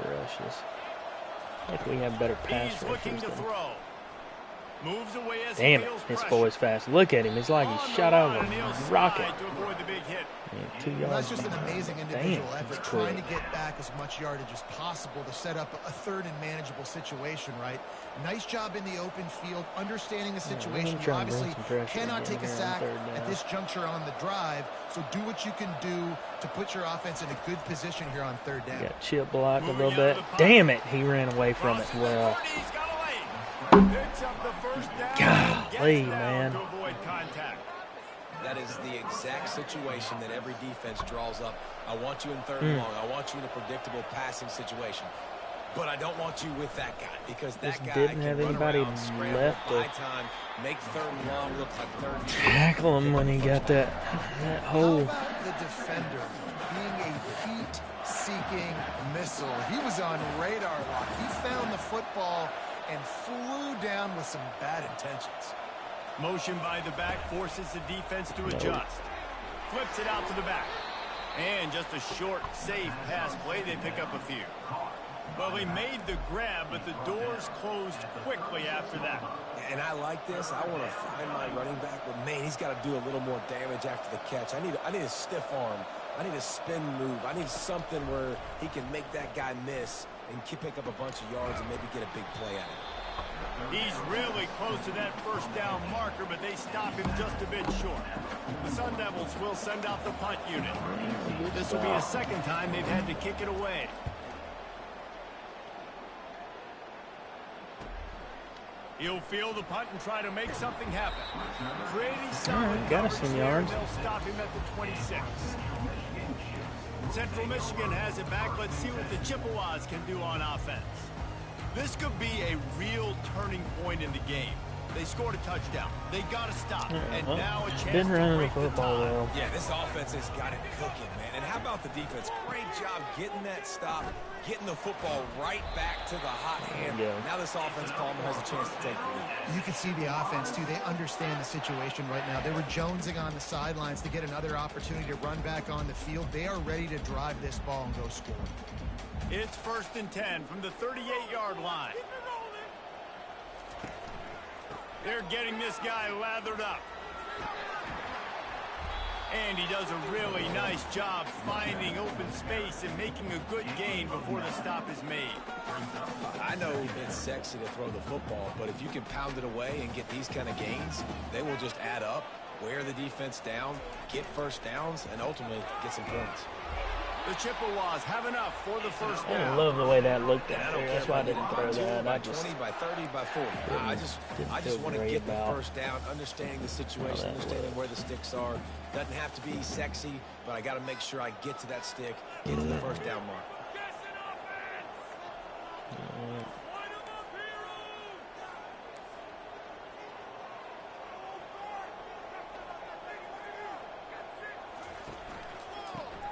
rushes. Like we have better pass He's looking rushers to than. throw. Moves away as Damn he it, feels his pressure. boy's fast. Look at him. It's like On he the shot out line, of he'll a rocket. slide to avoid the big hit. Yeah, 2 Well, yards. that's just an amazing individual Damn, effort, that's trying to quick. get back as much yardage as possible to set up a third and manageable situation, right? Nice job in the open field, understanding the situation. You trying to bring obviously some pressure cannot again take a here on sack third down. at this juncture on the drive, so do what you can do to put your offense in a good position here on third down. Got chip blocked a Moving little out bit. of the pocket. Damn it, he ran away from it. Crosses the Well, 30, he's got a lane. Picks up the first down and golly, gets down man. to avoid contact. That is the exact situation that every defense draws up. I want you in third and long. I want you in a predictable passing situation. But I don't want you with that guy because that Just guy didn't can have run anybody around, scramble, left to buy time, make third and long look like third and short. tackle him when he got that How hole. about the defender being a heat-seeking missile? He was on radar lock. He found the football and flew down with some bad intentions. Motion by the back forces the defense to adjust. Flips it out to the back. And just a short, safe pass play. They pick up a few. Well, he made the grab, but the doors closed quickly after that. And I like this. I want to find my running back, but man, he's got to do a little more damage after the catch. I need a stiff arm. I need a spin move. I need something where he can make that guy miss and pick up a bunch of yards and maybe get a big play out of it. He's really close to that first down marker, but they stop him just a bit short. The Sun Devils will send out the punt unit. This will be the second time they've had to kick it away. He'll field the punt and try to make something happen. Pretty solid got us coverage some there, and yards. they'll stop him at the 26. Central Michigan has it back. Let's see what the Chippewas can do on offense. This could be a real turning point in the game. They scored a touchdown. They got to stop. And now a chance Been to running the break the football tie. well. Yeah, this offense has got it cooking, man. And how about the defense? Great job getting that stop, getting the football right back to the hot hand. Yeah. Now this offense, Palmer, has a chance to take the lead. You can see the offense, too. They understand the situation right now. They were jonesing on the sidelines to get another opportunity to run back on the field. They are ready to drive this ball and go score. It's 1st and 10 from the 38-yard line. They're getting this guy lathered up. And he does a really nice job finding open space and making a good gain before the stop is made. I know it's sexy to throw the football, but if you can pound it away and get these kind of gains, they will just add up, wear the defense down, get first downs, and ultimately get some points. The Chippewas have enough for the first I down. love the way that looked And I out don't there. care That's if why I I get didn't it throw by 2, that. by I just 20, by 30, by 40. I just feel want to great get the about first down, understanding the situation, that understanding was. where the sticks are. Doesn't have to be sexy, but I got to make sure I get to that stick, get to the first down mark.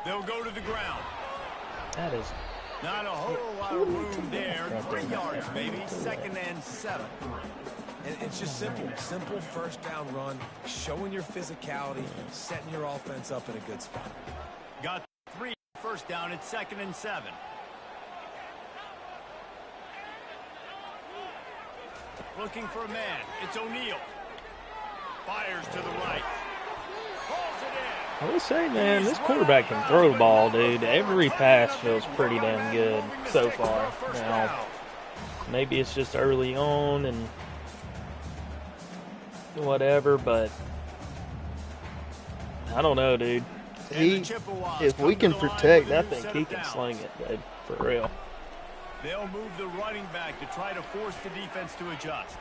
They'll go to the ground. That is Not a whole lot of room there. 3 yards, maybe. 2nd and 7. And it's just simple. Simple first down run, showing your physicality, setting your offense up in a good spot. Got 3 first down. It's 2nd and 7. Looking for a man. It's O'Neal. Fires to the right. Pulls it in. I will say, man, this quarterback can throw the ball, dude. Every pass feels pretty damn good so far. Now, maybe it's just early on and whatever, but I don't know, dude. If we can protect, I think he can sling it, dude, for real. They'll move the running back to try to force the defense to adjust.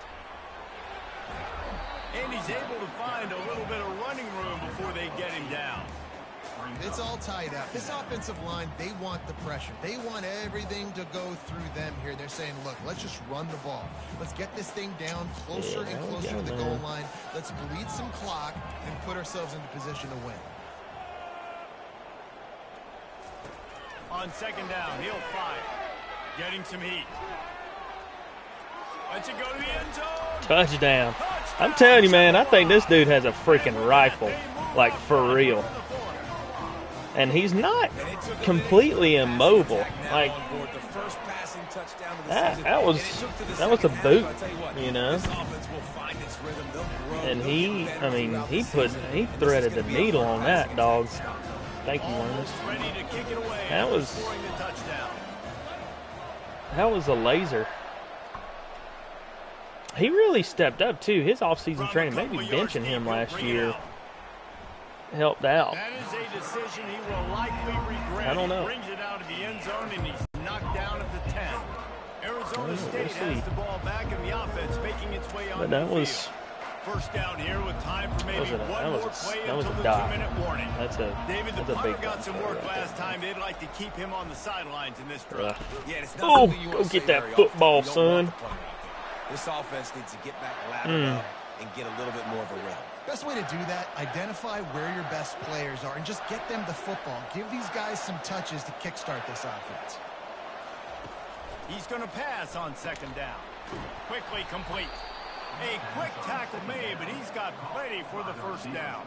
And he's able to find a little bit of running room before they get him down. It's all tied up. This offensive line, they want the pressure. They want everything to go through them here. They're saying, look, let's just run the ball. Let's get this thing down closer and closer to the goal line. Let's bleed some clock and put ourselves into position to win. On 2nd down, he'll fire. Getting some heat. Let's it go to the end zone. Touchdown. I'm telling you, man, I think this dude has a freaking rifle. Like, for real. And he's not completely immobile. Like, that was a boot, you know. And he threaded the needle on that, dog. Thank you, Ernest. That was a laser. He really stepped up too. His off-season training, maybe benching him last year, helped out. That is a decision he will likely regret. I don't know. He brings it out of the end zone and he's knocked down at the 10. Arizona State has the ball back in the offense, making its way on the field. First down here with time for maybe one more play until the 2-minute warning. David, the punter got some work last time. They'd like to keep him on the sidelines in this drive. Oh, go get that football, son. This offense needs to get back lateral up and get a little bit more of a rhythm. Best way to do that, identify where your best players are and just get them the football. Give these guys some touches to kickstart this offense. He's going to pass on second down. Quickly complete. A quick tackle made, but he's got plenty for the first down.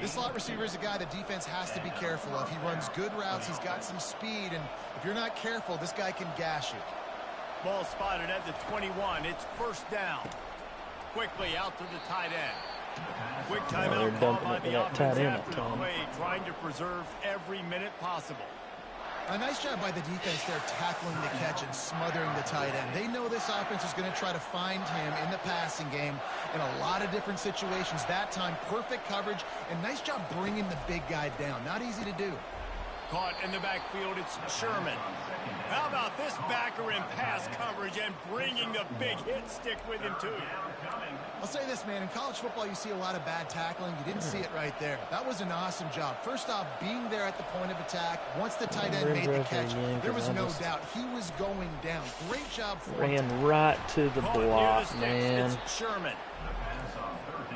This slot receiver is a guy the defense has to be careful of. He runs good routes. He's got some speed, and if you're not careful, this guy can gash you. Ball spotted at the 21. It's first down. Quickly out to the tight end. Quick timeout call by the offense after the play, trying to preserve every minute possible. A nice job by the defense there, tackling the catch and smothering the tight end. They know this offense is going to try to find him in the passing game in a lot of different situations. That time, perfect coverage, and nice job bringing the big guy down. Not easy to do. Caught in the backfield, it's Sherman. How about this backer in pass coverage and bringing the big hit stick with him, too? I'll say this, man. In college football, you see a lot of bad tackling. You didn't see it right there. That was an awesome job. First off, being there at the point of attack. Once the tight end made the catch, there was no doubt he was going down. Great job for him. Ran right to the block, man. It's Sherman.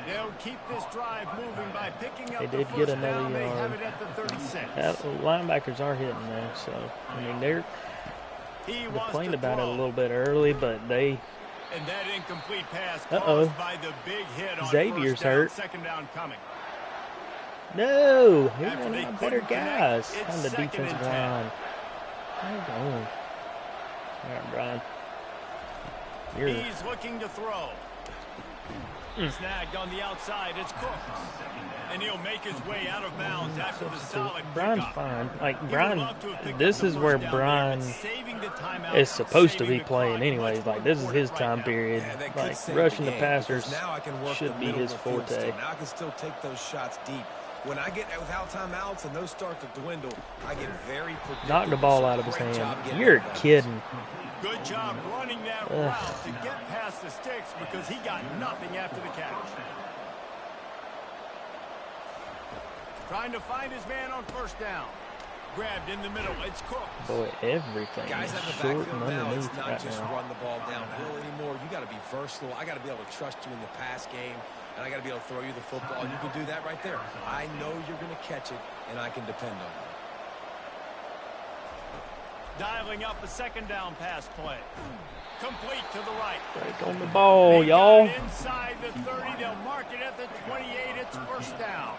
They'll keep this drive moving by picking up They the did first get another down. They yard. have it at the 36. Linebackers are hitting there, so I mean they're playing about it a little bit early, but they. And that incomplete pass caused by the big hit on Xavier's first down, hurt. second down coming. No, he's After one they of the better couldn't guys connect, it's on the second defensive and 10. line. Hold on. All right, Brian. He's looking to throw. Snagged on the outside. It's Cooks. And he'll make his way out of bounds after the solid Brian's pickup. fine. Like, Brian, this is where Brian is supposed to be playing anyways. Like, this is his time period. Like, rushing the passers should be his forte. Now I can still take those shots deep. When I get without timeouts and those start to dwindle, I get very predictable. Knock the ball out of his hand. You're kidding. Good job running that route to get past the sticks because he got nothing after the catch. Trying to find his man on first down. Grabbed in the middle. It's Cooks. Boy, everything Guys is at the short backfield and now, underneath it's not right just now. run the ball downhill anymore. You got to be versatile. I got to be able to trust you in the pass game, and I got to be able to throw you the football. You can do that right there. I know you're going to catch it, and I can depend on you. Dialing up a second down pass play. Complete to the right. Break on the ball, y'all. Inside the 30, they'll mark it at the 28. It's first down.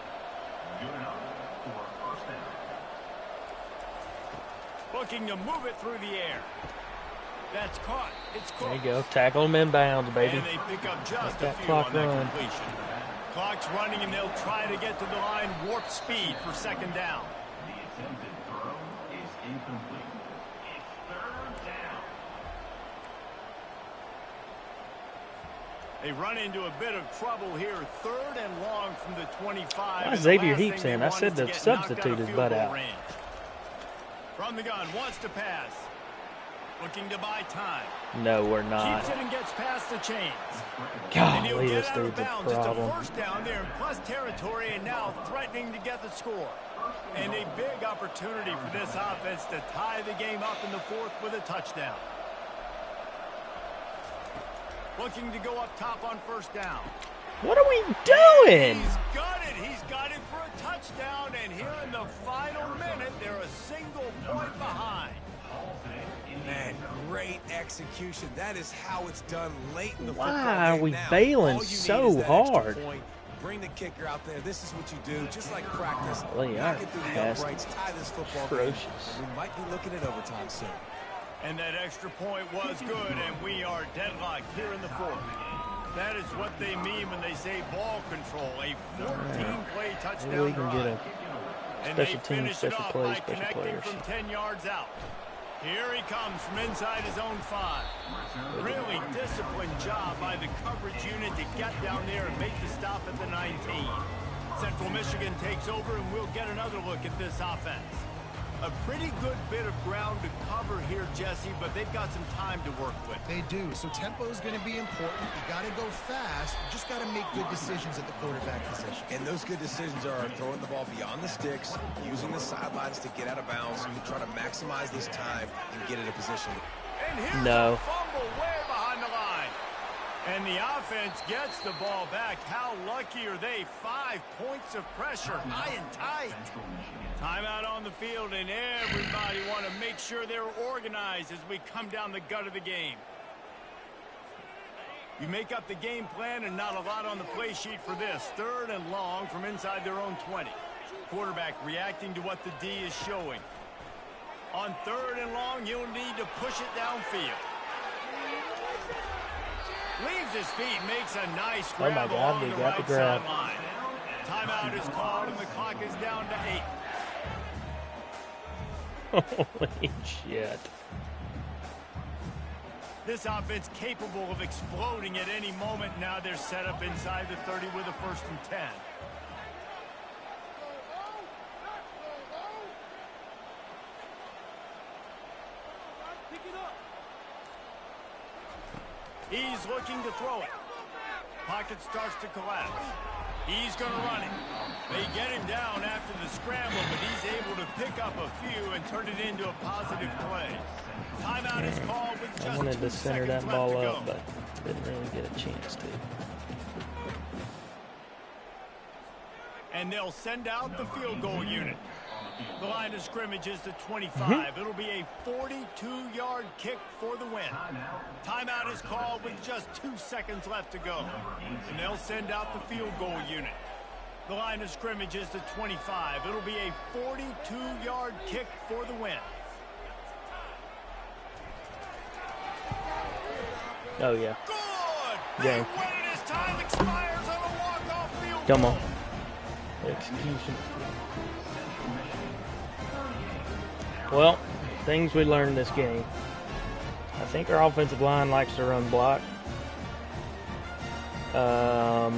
Looking to move it through the air. That's caught. It's Cooks. There you go. Tackle him inbounds, baby. And they pick up just a that few clock on that run. completion. Clock's running, and they'll try to get to the line. Warp speed for second down. The attempted throw is incomplete. It's third down. They run into a bit of trouble here. Third and long from the 25. Why is Xavier Heaps in? I said to substitute his butt out. From the gun, wants to pass. Looking to buy time. No, we're not. Keeps it and gets past the chains. Golly, this dude's a It's a problem. first down there in plus territory and now threatening to get the score. And a big opportunity for this offense to tie the game up in the fourth with a touchdown. Looking to go up top on first down. What are we doing? He's got it. He's got it for a touchdown. And here in the final minute, they're a single point behind. Man, great execution. That is how it's done late in the Why football are game we now. bailing All you need so is that extra hard? point, Bring the kicker out there. This is what you do, just like practice. They are Knock it through the fast. uprights, tie this football game. Atrocious. We might be looking at overtime soon. And that extra point was good, and we are deadlocked here in the fourth. That is what they mean when they say ball control. A 14-play touchdown Maybe we can get drive. a And they special team, finish it special off plays, by special connecting players. from 10 yards out. Here he comes from inside his own 5. Really disciplined job by the coverage unit to get down there and make the stop at the 19. Central Michigan takes over, and we'll get another look at this offense. A pretty good bit of ground to cover here, Jesse, but they've got some time to work with. They do. So tempo is going to be important. You got to go fast. You just got to make good decisions at the quarterback position. And those good decisions are throwing the ball beyond the sticks, using the sidelines to get out of bounds, and try to maximize this time and get into position. And here's No. a fumble way behind the line. And the offense gets the ball back. How lucky are they? 5 points of pressure, high and tight. Timeout on the field, and everybody want to make sure they're organized as we come down the gut of the game. You make up the game plan, and not a lot on the play sheet for this. 3rd and long from inside their own 20. Quarterback reacting to what the D is showing. On 3rd and long, you'll need to push it downfield. Leaves his feet, makes a nice Oh my grab God, along they the got right the grab. sideline. Timeout is called, and the clock is down to 8. Holy shit. This offense capable of exploding at any moment. Now they're set up inside the 30 with a 1st and 10. He's looking to throw it. Pocket starts to collapse. He's going to run it. They get him down after the scramble, but he's able to pick up a few and turn it into a positive play. Timeout is called with just I wanted 2 to center seconds that left ball to up, go. but didn't really get a chance to. And they'll send out the field goal unit. The line of scrimmage is the 25. It'll be a 42-yard kick for the win. Timeout is called with just 2 seconds left to go. And they'll send out the field goal unit. The line of scrimmage is the 25. It'll be a 42-yard kick for the win. Oh, yeah. Good! Yeah. Big win as time expires on a walk-off field Come goal. on. Execution. Well, things we learned this game. I think our offensive line likes to run block. I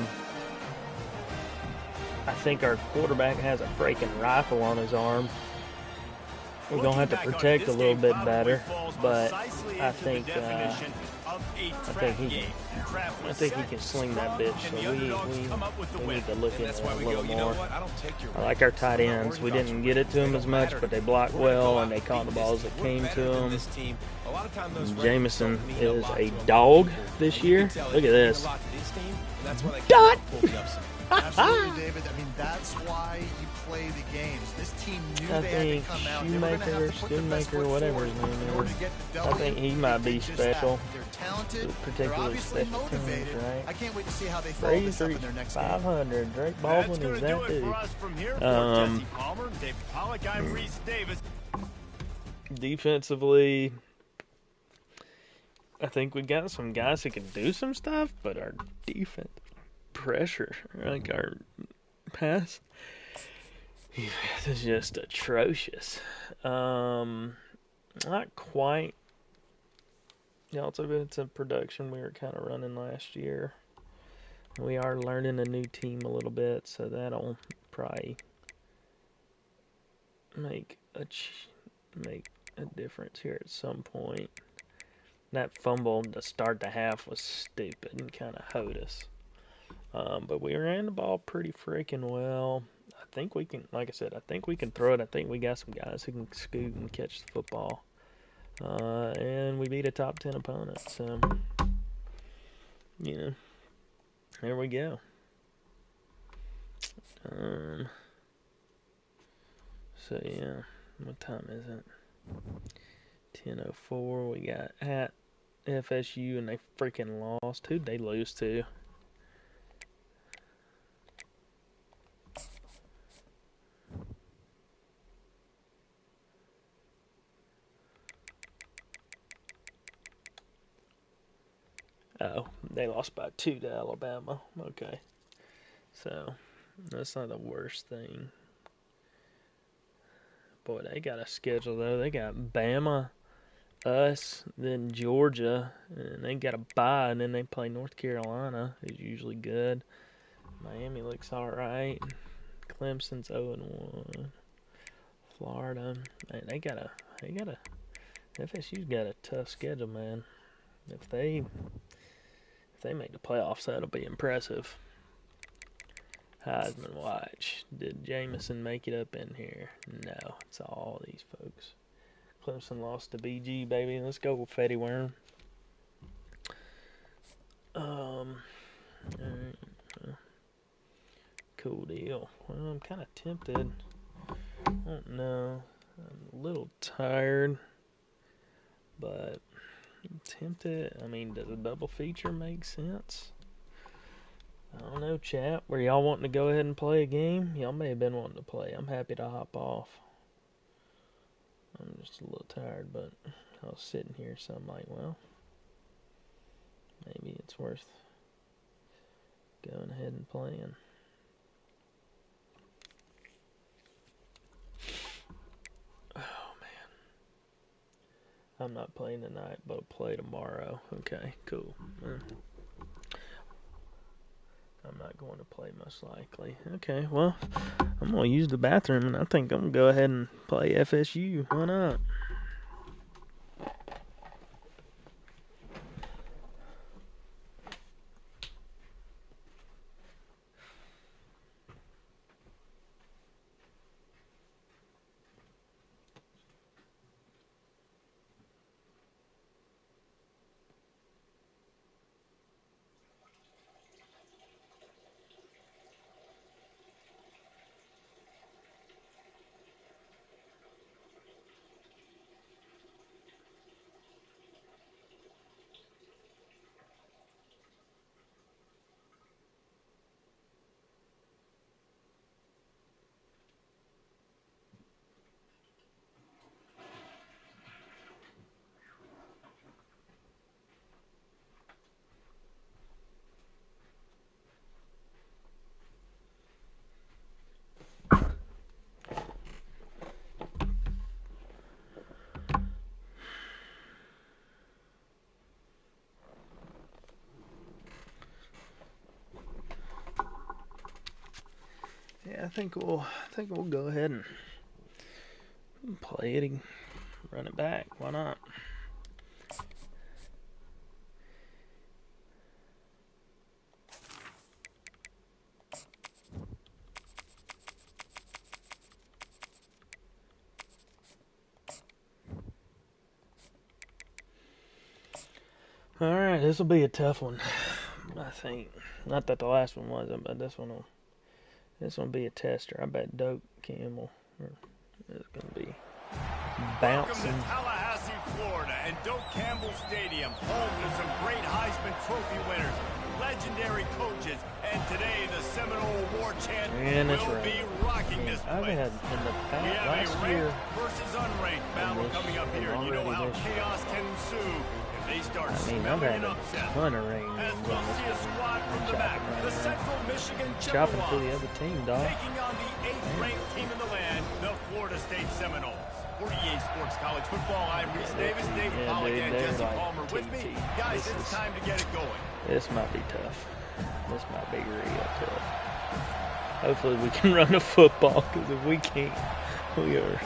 think our quarterback has a freaking rifle on his arm. We're going to have to protect a little bit better, but I think he can sling that bitch, so we need to look at it a little more. I like our tight ends. We didn't get it to him as much, but they blocked well, and they caught the balls that came to them. Jameson is a dog this year. Look at this. Dot! Absolutely, David. I mean, that's why you play the games. This team knew I they had to think come out. They were gonna have to put their best Shoemaker, foot whatever forward his name in order is. to get the I W. think he might be They did just that. special. They're talented. They're Particularly obviously special teams, motivated. right? I can't wait to see how they follow this up in their next game. 500. Drake That's Baldwin going is to do that it dude. for us from here. For Jesse Palmer, David Pollack, I'm Reese Davis. Defensively, I think we got some guys who can do some stuff, but our defense pressure, like our pass, is just atrocious. Not quite. It's a production we were kind of running last year. We are learning a new team a little bit, so that'll probably make a difference here at some point. That fumble to start the half was stupid and kind of hoed us. But we ran the ball pretty freaking well. I think we can, like I said, I think we can throw it. I think we got some guys who can scoot and catch the football. And we beat a top 10 opponent. So, there we go. So, yeah. What time is it? 10:04. We got at FSU, and they freaking lost. Who'd they lose to? Oh, they lost by 2 to Alabama. Okay. So, that's not the worst thing. Boy, they got a schedule, though. They got Bama, us, then Georgia, and they got a bye, and then they play North Carolina, who's usually good. Miami looks alright. Clemson's 0-1. Florida, man, FSU's got a tough schedule, man. If they make the playoffs, that'll be impressive. Heisman watch. Did Jameson make it up in here? No, it's all these folks. Clemson lost to BG, baby. Let's go, Fetty Worm. Alright. Cool deal. Well, I'm kind of tempted. I don't know. I'm a little tired, but I'm tempted. I mean, does a double feature make sense? I don't know, chat. Were y'all wanting to go ahead and play a game? Y'all may have been wanting to play. I'm happy to hop off. I'm just a little tired, but I was sitting here, so I'm like, well, maybe it's worth going ahead and playing. Oh, man. I'm not playing tonight, but I'll play tomorrow. Okay, cool. I'm not going to play most likely. Okay, well, I'm going to use the bathroom, and I think I'm going to go ahead and play FSU. Why not? Yeah, I think we'll go ahead and play it and run it back. Why not? Alright, this will be a tough one, I think. Not that the last one wasn't, but this one will be a tester. I bet Doak Campbell is going to be bouncing. Welcome to Tallahassee, Florida, and Doak Campbell Stadium, home to some great Heisman Trophy winners, legendary coaches, and today the Seminole War Chant will be rocking this place. I've had in the past, we have last a year, ranked versus unranked battle coming up here. You know how chaos can ensue if they start smelling an upset. Ton of rain. As we'll see a squad from the back, the Central Michigan chopping through the Chippewas other team, dog. taking on the 8th-ranked team in the land, the Florida State Seminoles. 48 Sports College Football. I'm Reese Davis, David Pollock, and Jesse Palmer with me. Guys, it's time to get it going. This might be tough. This might be real tough. Hopefully we can run the football, because if we can't, we are.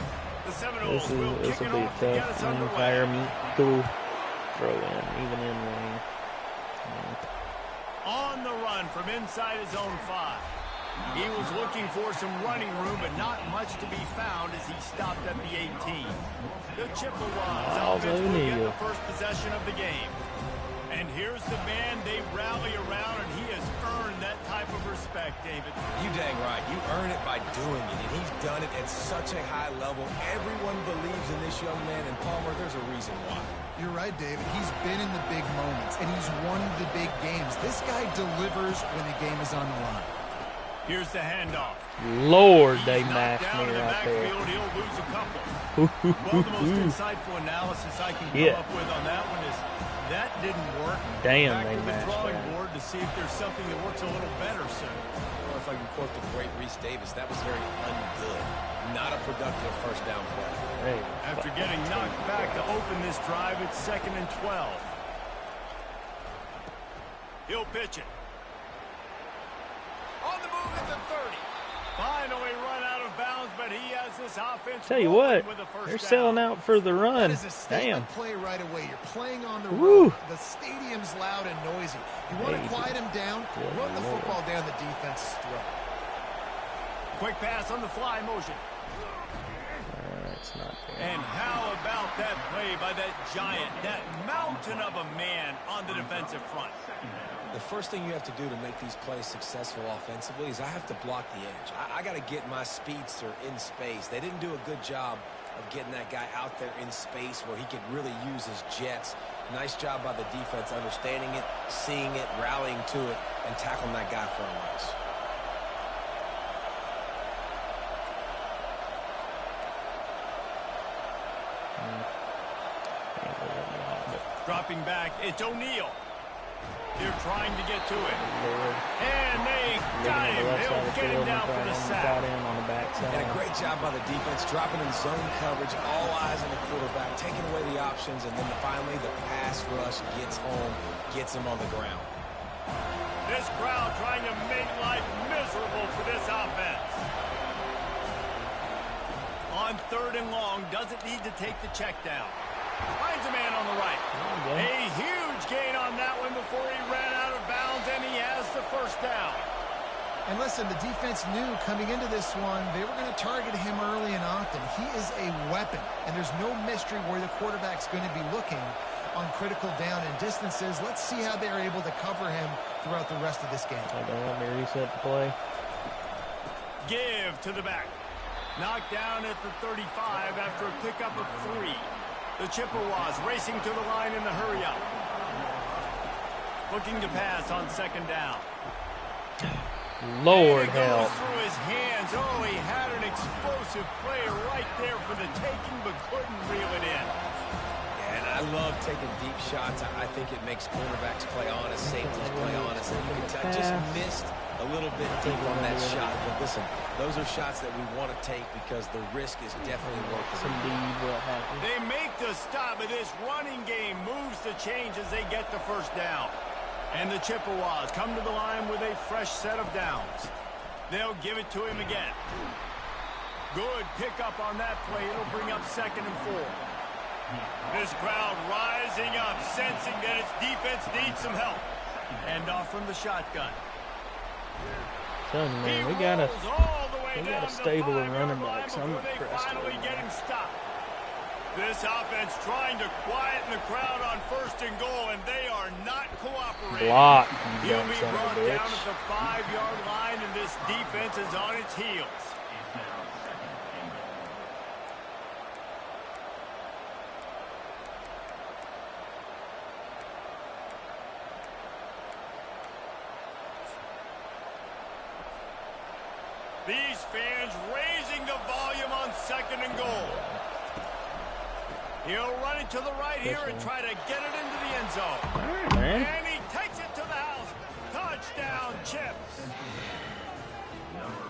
This will be a tough environment to throw in, even in rain. On the run from inside his own 5. He was looking for some running room, but not much to be found as he stopped at the 18. The Chippewas offense will get the first possession of the game. And here's the man they rally around, and he has earned that type of respect, David. You dang right. You earn it by doing it, and he's done it at such a high level. Everyone believes in this young man, and Palmer, there's a reason why. You're right, David. He's been in the big moments, and he's won the big games. This guy delivers when the game is on the line. Here's the handoff. Lord, they mashed me right there. He'll lose a couple. Well, the most insightful analysis I can come up with on that one is that didn't work. Damn, Back they to the matched drawing that. board to see if there's something that works a little better soon. Or if I can quote the great Reese Davis, that was very ungood. Not a productive first down play. Hey, After getting knocked back to open this drive, it's 2nd and 12. He'll pitch it. On the move at the 30. Finally run out of bounds, but he has this offense. tell you rolling what, with a first they're down. selling out for the That run. is a statement Damn. play right away. You're playing on the Woo. road. The stadium's loud and noisy. You want to Hey, quiet him down, good run the Lord. football down the defense's throat. Quick pass on the fly motion. It's not there. And how about that play by that giant, that mountain of a man on the defensive front? The first thing you have to do to make these plays successful offensively is I have to block the edge. I got to get my speedster in space. They didn't do a good job of getting that guy out there in space where he could really use his jets. Nice job by the defense understanding it, seeing it, rallying to it, and tackling that guy for a loss. Dropping back, it's O'Neal. They're trying to get to it. Lord. And they got him. They'll get him down for the Got sack. in on the backside. And a great job by the defense, dropping in zone coverage, all eyes on the quarterback, taking away the options, and then finally the pass rush gets home, gets him on the ground. This crowd trying to make life miserable for this offense. On 3rd and long, doesn't need to take the check down. Finds a man on the right. A huge gain on that one before he ran out of bounds, and he has the first down. And listen, the defense knew coming into this one, they were going to target him early and often. He is a weapon, and there's no mystery where the quarterback's going to be looking on critical down and distances. Let's see how they're able to cover him throughout the rest of this game. Hold on, let me reset the play. Give to the back. Knocked down at the 35 after a pickup of 3. The Chippewas racing to the line in the hurry-up. Looking to pass on 2nd down. Lord And it goes help. through his hands. Oh, he had an explosive play right there for the taking, but couldn't reel it in. And I love taking deep shots. I think it makes cornerbacks play honest, safeties play honest. And you can tell just missed a little bit deep on that shot. But listen, those are shots that we want to take because the risk is definitely worth it. Indeed, what happened? They make the stop, but this running game moves the change as they get the first down. And the Chippewas come to the line with a fresh set of downs. They'll give it to him again. Good pickup on that play. It'll bring up 2nd and 4. This crowd rising up, sensing that its defense needs some help. And off from the shotgun. Telling you, man, we got a stable of running backs. I'm impressed. Finally get him stopped. This offense trying to quieten the crowd on 1st and goal, and they are not cooperating. Block, you He'll dumb be son of brought a down bitch. at the 5-yard line, and this defense is on its heels. These fans raising the volume on 2nd and goal. He'll run it to the right here and try to get it into the end zone. All right, man. And he takes it to the house. Touchdown, Chips.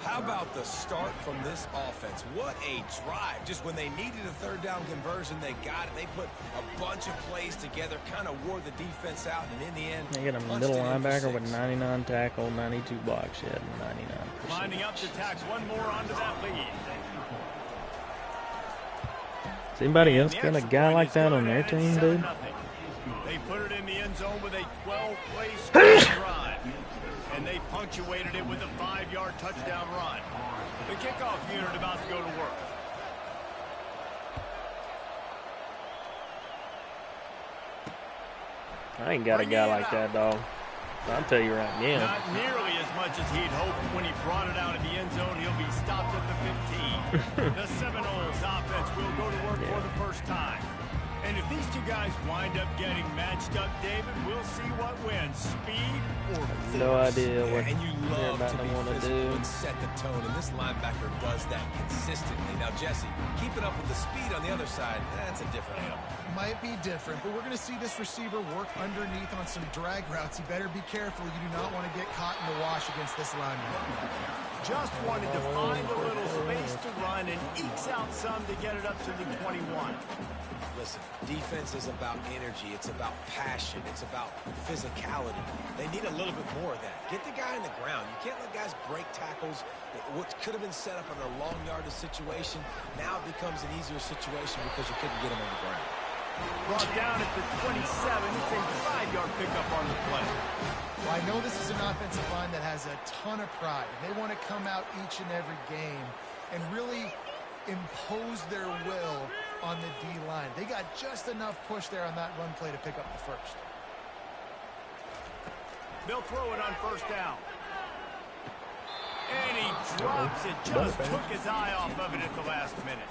How about the start from this offense? What a drive. Just when they needed a 3rd down conversion, they got it. They put a bunch of plays together, kind of wore the defense out, and in the end, They got a punched middle it in for linebacker with 6. 99 tackle, 92 block shed, and 99%. Lining up to tack one more onto that lead. Has anybody And else the got a extra guy point like is that good, on their and it's team, 7-0. dude? They put it in the end zone with a 12-play scoring drive. And they punctuated it with a 5-yard touchdown run. The kickoff unit about to go to work. I ain't got a guy like that, dog. I'll tell you right now. Not nearly as much as he'd hoped when he brought it out of the end zone. He'll be stopped at the 15. The Seminoles offense will go to work for the first time. And if these two guys wind up getting matched up, David, we'll see what wins, speed or force. No idea what And you love to be want to physical do. and set the tone, and this linebacker does that consistently. Now, Jesse, keeping up with the speed on the other side, that's a different animal. Might be different, but we're going to see this receiver work underneath on some drag routes. You better be careful. You do not want to get caught in the wash against this lineman. Just wanted to find a little space to run and ekes out some to get it up to the 21. Listen, defense is about energy. It's about passion. It's about physicality. They need a little bit more of that. Get the guy in the ground. You can't let guys break tackles. What could have been set up in a long yardage situation now it becomes an easier situation because you couldn't get him on the ground. Brought down at the 27. It's a 5-yard pickup on the play. Well, I know this is an offensive line that has a ton of pride. They want to come out each and every game and really impose their will on the D-line. They got just enough push there on that run play to pick up the first. They'll throw it on first down. And he drops it. Just took his eye off of it at the last minute.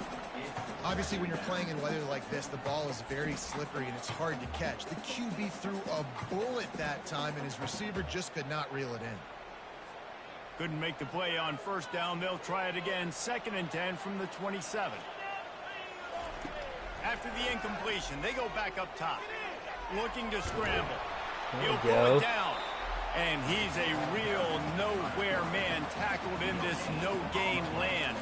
Obviously, when you're playing in weather like this, the ball is very slippery and it's hard to catch. The QB threw a bullet that time, and his receiver just could not reel it in. Couldn't make the play on first down. They'll try it again. 2nd and 10 from the 27. After the incompletion, they go back up top. Looking to scramble. He'll pull it down. And he's a real nowhere man tackled in this no-gain land.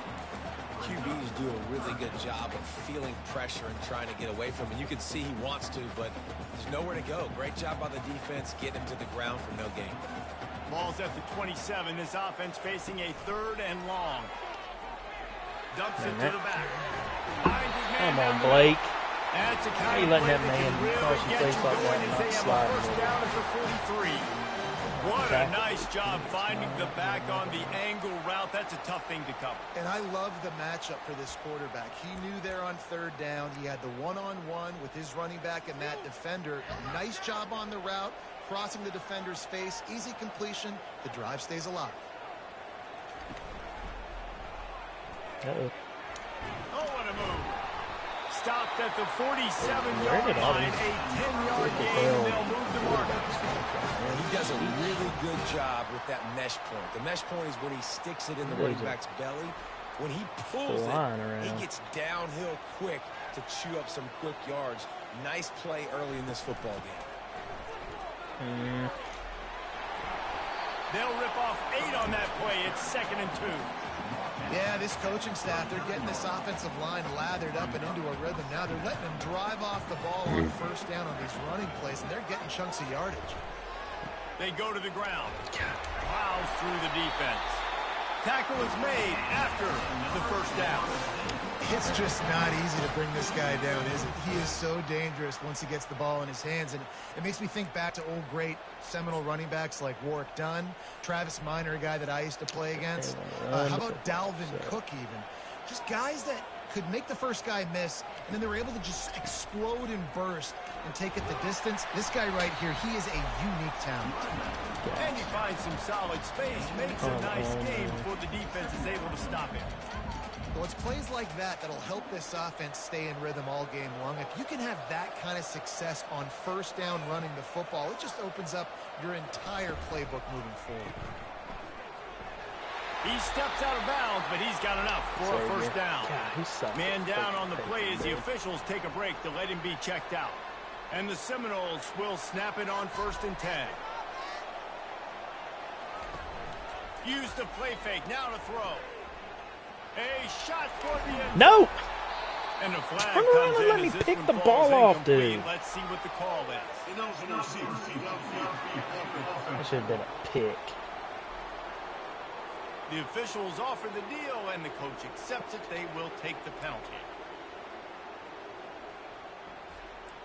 QBs do a really good job of feeling pressure and trying to get away from it. You can see he wants to, but there's nowhere to go. Great job by the defense getting him to the ground for no gain. Ball's at the 27. This offense facing a 3rd and long. Dumps it to the back. Come on, Blake. That's a How you letting that man cross your face like that and not slide first over? down at the 43. What a nice job finding the back on the angle route. That's a tough thing to cover. And I love the matchup for this quarterback. He knew there on 3rd down. He had the one-on-one with his running back and that defender. Nice job on the route, crossing the defender's face. Easy completion. The drive stays alive. Uh-oh. Oh, what a move. Stopped at the 47-yard line. A 10-yard gain, and they'll move the markers. He does a really good job with that mesh point. The mesh point is when he sticks it in the running back's belly. When he pulls it, he gets downhill quick to chew up some quick yards. Nice play early in this football game. They'll rip off 8 on that play. It's 2nd and 2. Yeah, this coaching staff, they're getting this offensive line lathered up and into a rhythm. Now they're letting them drive off the ball on first down on these running plays, and they're getting chunks of yardage. They go to the ground. Plows through the defense. Tackle is made after the first down. It's just not easy to bring this guy down, is it? He is so dangerous once he gets the ball in his hands, and it makes me think back to old great Seminole running backs like Warwick Dunn, Travis Minor, a guy that I used to play against. How about Dalvin Cook even? Just guys that could make the first guy miss, and then they were able to just explode and burst and take it the distance. This guy right here, he is a unique talent. And he finds some solid space, makes a nice game before the defense is able to stop him. Well, it's plays like that that'll help this offense stay in rhythm all game long. If you can have that kind of success on first down running the football, it just opens up your entire playbook moving forward. He steps out of bounds, but he's got enough for a first down. Man down on the play as the officials take a break to let him be checked out. And the Seminoles will snap it on 1st and 10. Use the play fake, now to throw. A shot for the end. No! And the flag Turn around comes and in let me as this pick one the falls ball off, incomplete. dude. Let's see what the call is. That should have been a pick. The officials offer the deal, and the coach accepts it. They will take the penalty.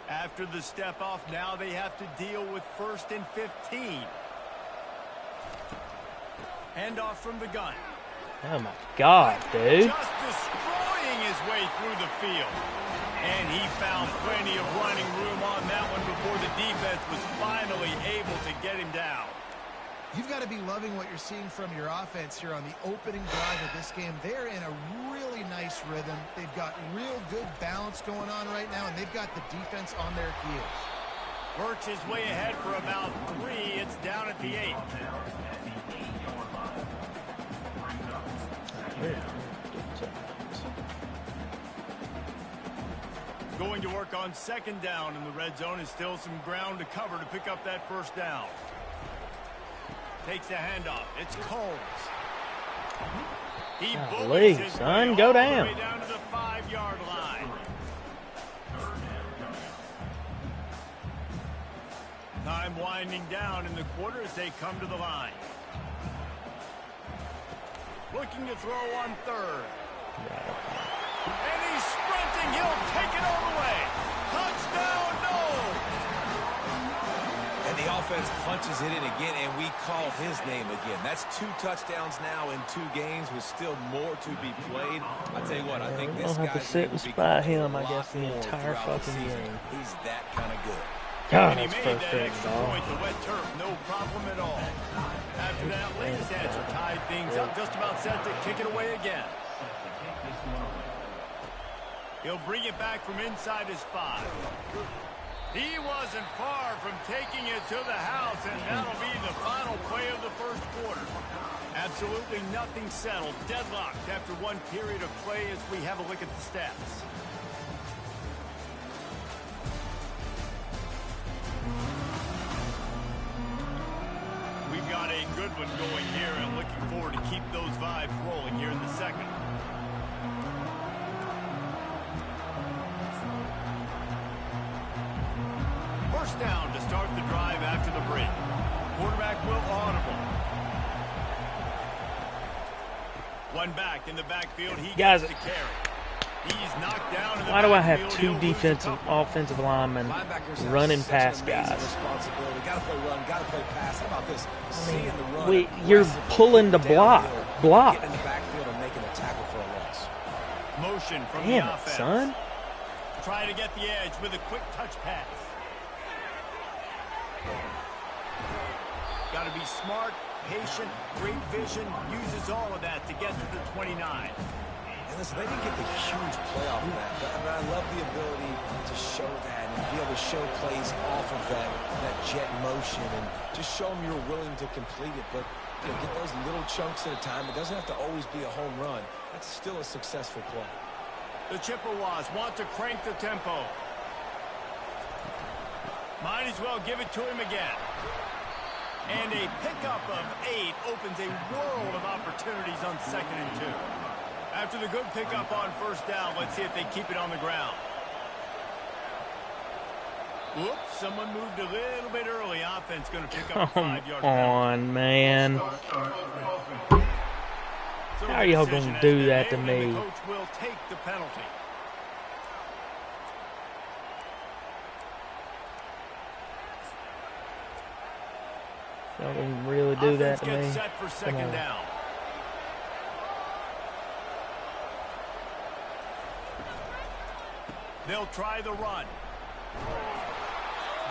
After the step off, now they have to deal with 1st and 15. Handoff from the gun. Oh my God, dude. Just destroying his way through the field. And he found plenty of running room on that one before the defense was finally able to get him down. You've got to be loving what you're seeing from your offense here on the opening drive of this game. They're in a really nice rhythm. They've got real good balance going on right now, and they've got the defense on their heels. Works his way ahead for about 3. It's down at the 8. Going to work on 2nd down in the red zone, is still some ground to cover to pick up that 1st down. Takes the handoff. It's Combs. He Golly, son, go down. Way down to the 5-yard line. Time winding down in the quarter as they come to the line. Looking to throw on 3rd. And he's sprinting. He'll take it all the way. Touchdown, no! And the offense punches it in again, and we call his name again. That's 2 touchdowns now in 2 games with still more to be played. I tell you what, I think this I'll have to sit and spy him, I guess, the entire fucking game. He's that kind of good. God, And he that's made that frustrating, extra dog. point, the wet turf, no problem at all. After that latest answer tied things up, just about set to kick it away again. He'll bring it back from inside his 5. He wasn't far from taking it to the house, and that'll be the final play of the 1st quarter. Absolutely nothing settled. Deadlocked after 1 period of play as we have a look at the stats. We've got a good one going here, and looking forward to keep those vibes rolling here in the 2nd. First down to start the drive after the break. Quarterback will audible. 1 back in the backfield. He gets to carry. He's knocked down in the Why do I have backfield. 2 defensive, offensive linemen running past guys? Got to play run, got to play pass. How about this? Seeing the run. You're pulling the block. Getting in the backfield and making a tackle for a loss. Motion from Damn the it, offense. son. Try to get the edge with a quick touch pass. Got to be smart, patient, great vision, uses all of that to get to the 29. And listen, they didn't get the huge play off of that, but I love the ability to show that and be able to show plays off of that jet motion and just show them you're willing to complete it. But get those little chunks at a time. It doesn't have to always be a home run. That's still a successful play. The Chippewas want to crank the tempo. Might as well give it to him again. And a pickup of 8 opens a world of opportunities on 2nd and 2. After the good pickup on 1st down, let's see if they keep it on the ground. Whoops, someone moved a little bit early. Offense going to pick up a 5-yard penalty. On, man. How are y'all going to do that to me? The coach will take the penalty. Y'all going to really do that to me? Offense gets set for 2nd down. They'll try the run.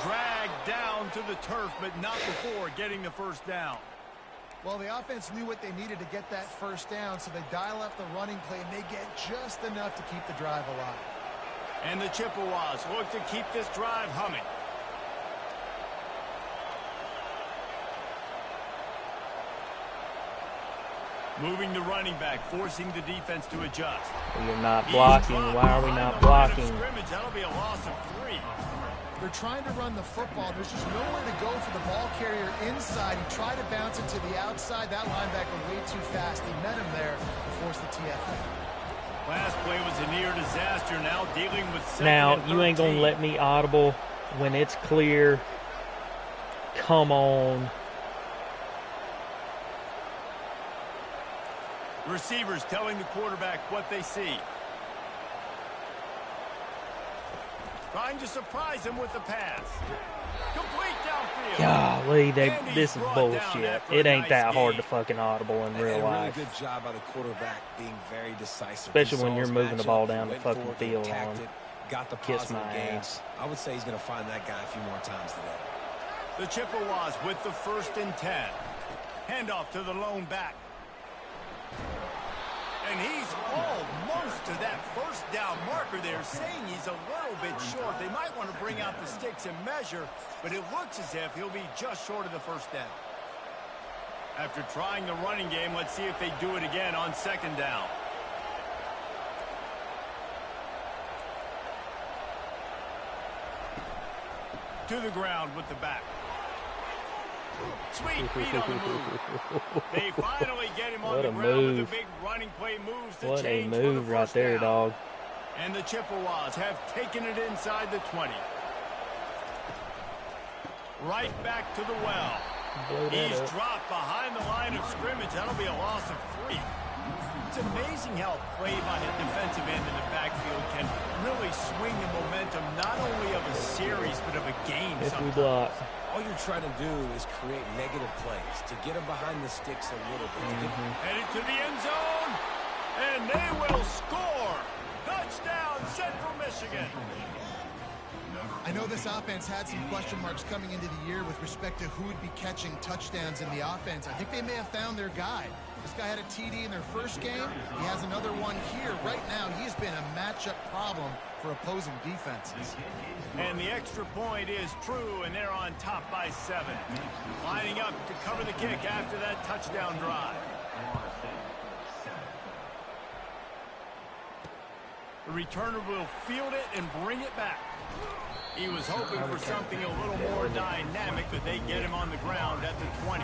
Dragged down to the turf, but not before getting the 1st down. Well, the offense knew what they needed to get that 1st down, so they dial up the running play, and they get just enough to keep the drive alive. And the Chippewas look to keep this drive humming. Moving the running back, forcing the defense to adjust. You're not blocking. Why are we not blocking? That'll be a loss of 3. They're trying to run the football. There's just nowhere to go for the ball carrier inside. He tried to bounce it to the outside. That linebacker way too fast. He met him there to force the TFL. Last play was a near disaster. Now dealing with 2nd Now, and you ain't going to 13. let me audible when it's clear. Come on. Receivers telling the quarterback what they see. Trying to surprise him with the pass. Complete downfield. Golly, And he's this is brought down bullshit. after It a ain't nice that hard game. to fucking audible in real And a really life. good job by the quarterback being very decisive. Especially He when saw you're his moving the matchup, ball he down the went fucking for it, field attacked on. it, got the Kiss positive my gain. ass. I would say he's going to find that guy a few more times today. The Chippewas with the 1st and 10. Handoff to the lone back. And he's almost to that first down marker there, saying he's a little bit short. They might want to bring out the sticks and measure, but it looks as if he'll be just short of the first down. After trying the running game, let's see if they do it again on second down. To the ground with the back. Sweet feet on the move. They finally get him on the ground with a big running play moves to What a change move for the right first there, down. dog. And the Chippewas have taken it inside the 20. Right back to the well. Blow that He's up. dropped behind the line of scrimmage. That'll be a loss of 3. It's amazing how a play by the defensive end in the backfield can really swing the momentum not only of a series but of a game If we sometimes. block. All you're trying to do is create negative plays to get them behind the sticks a little bit. Headed to the end zone, and they will score. Touchdown, Central Michigan. I know this offense had some question marks coming into the year with respect to who would be catching touchdowns in the offense. I think they may have found their guy. This guy had a TD in their first game. He has another one here. Right now, he has been a matchup problem for opposing defenses. And the extra point is true, and they're on top by 7. Lining up to cover the kick after that touchdown drive. The returner will field it and bring it back. He was hoping for something a little more dynamic, but they get him on the ground at the 20.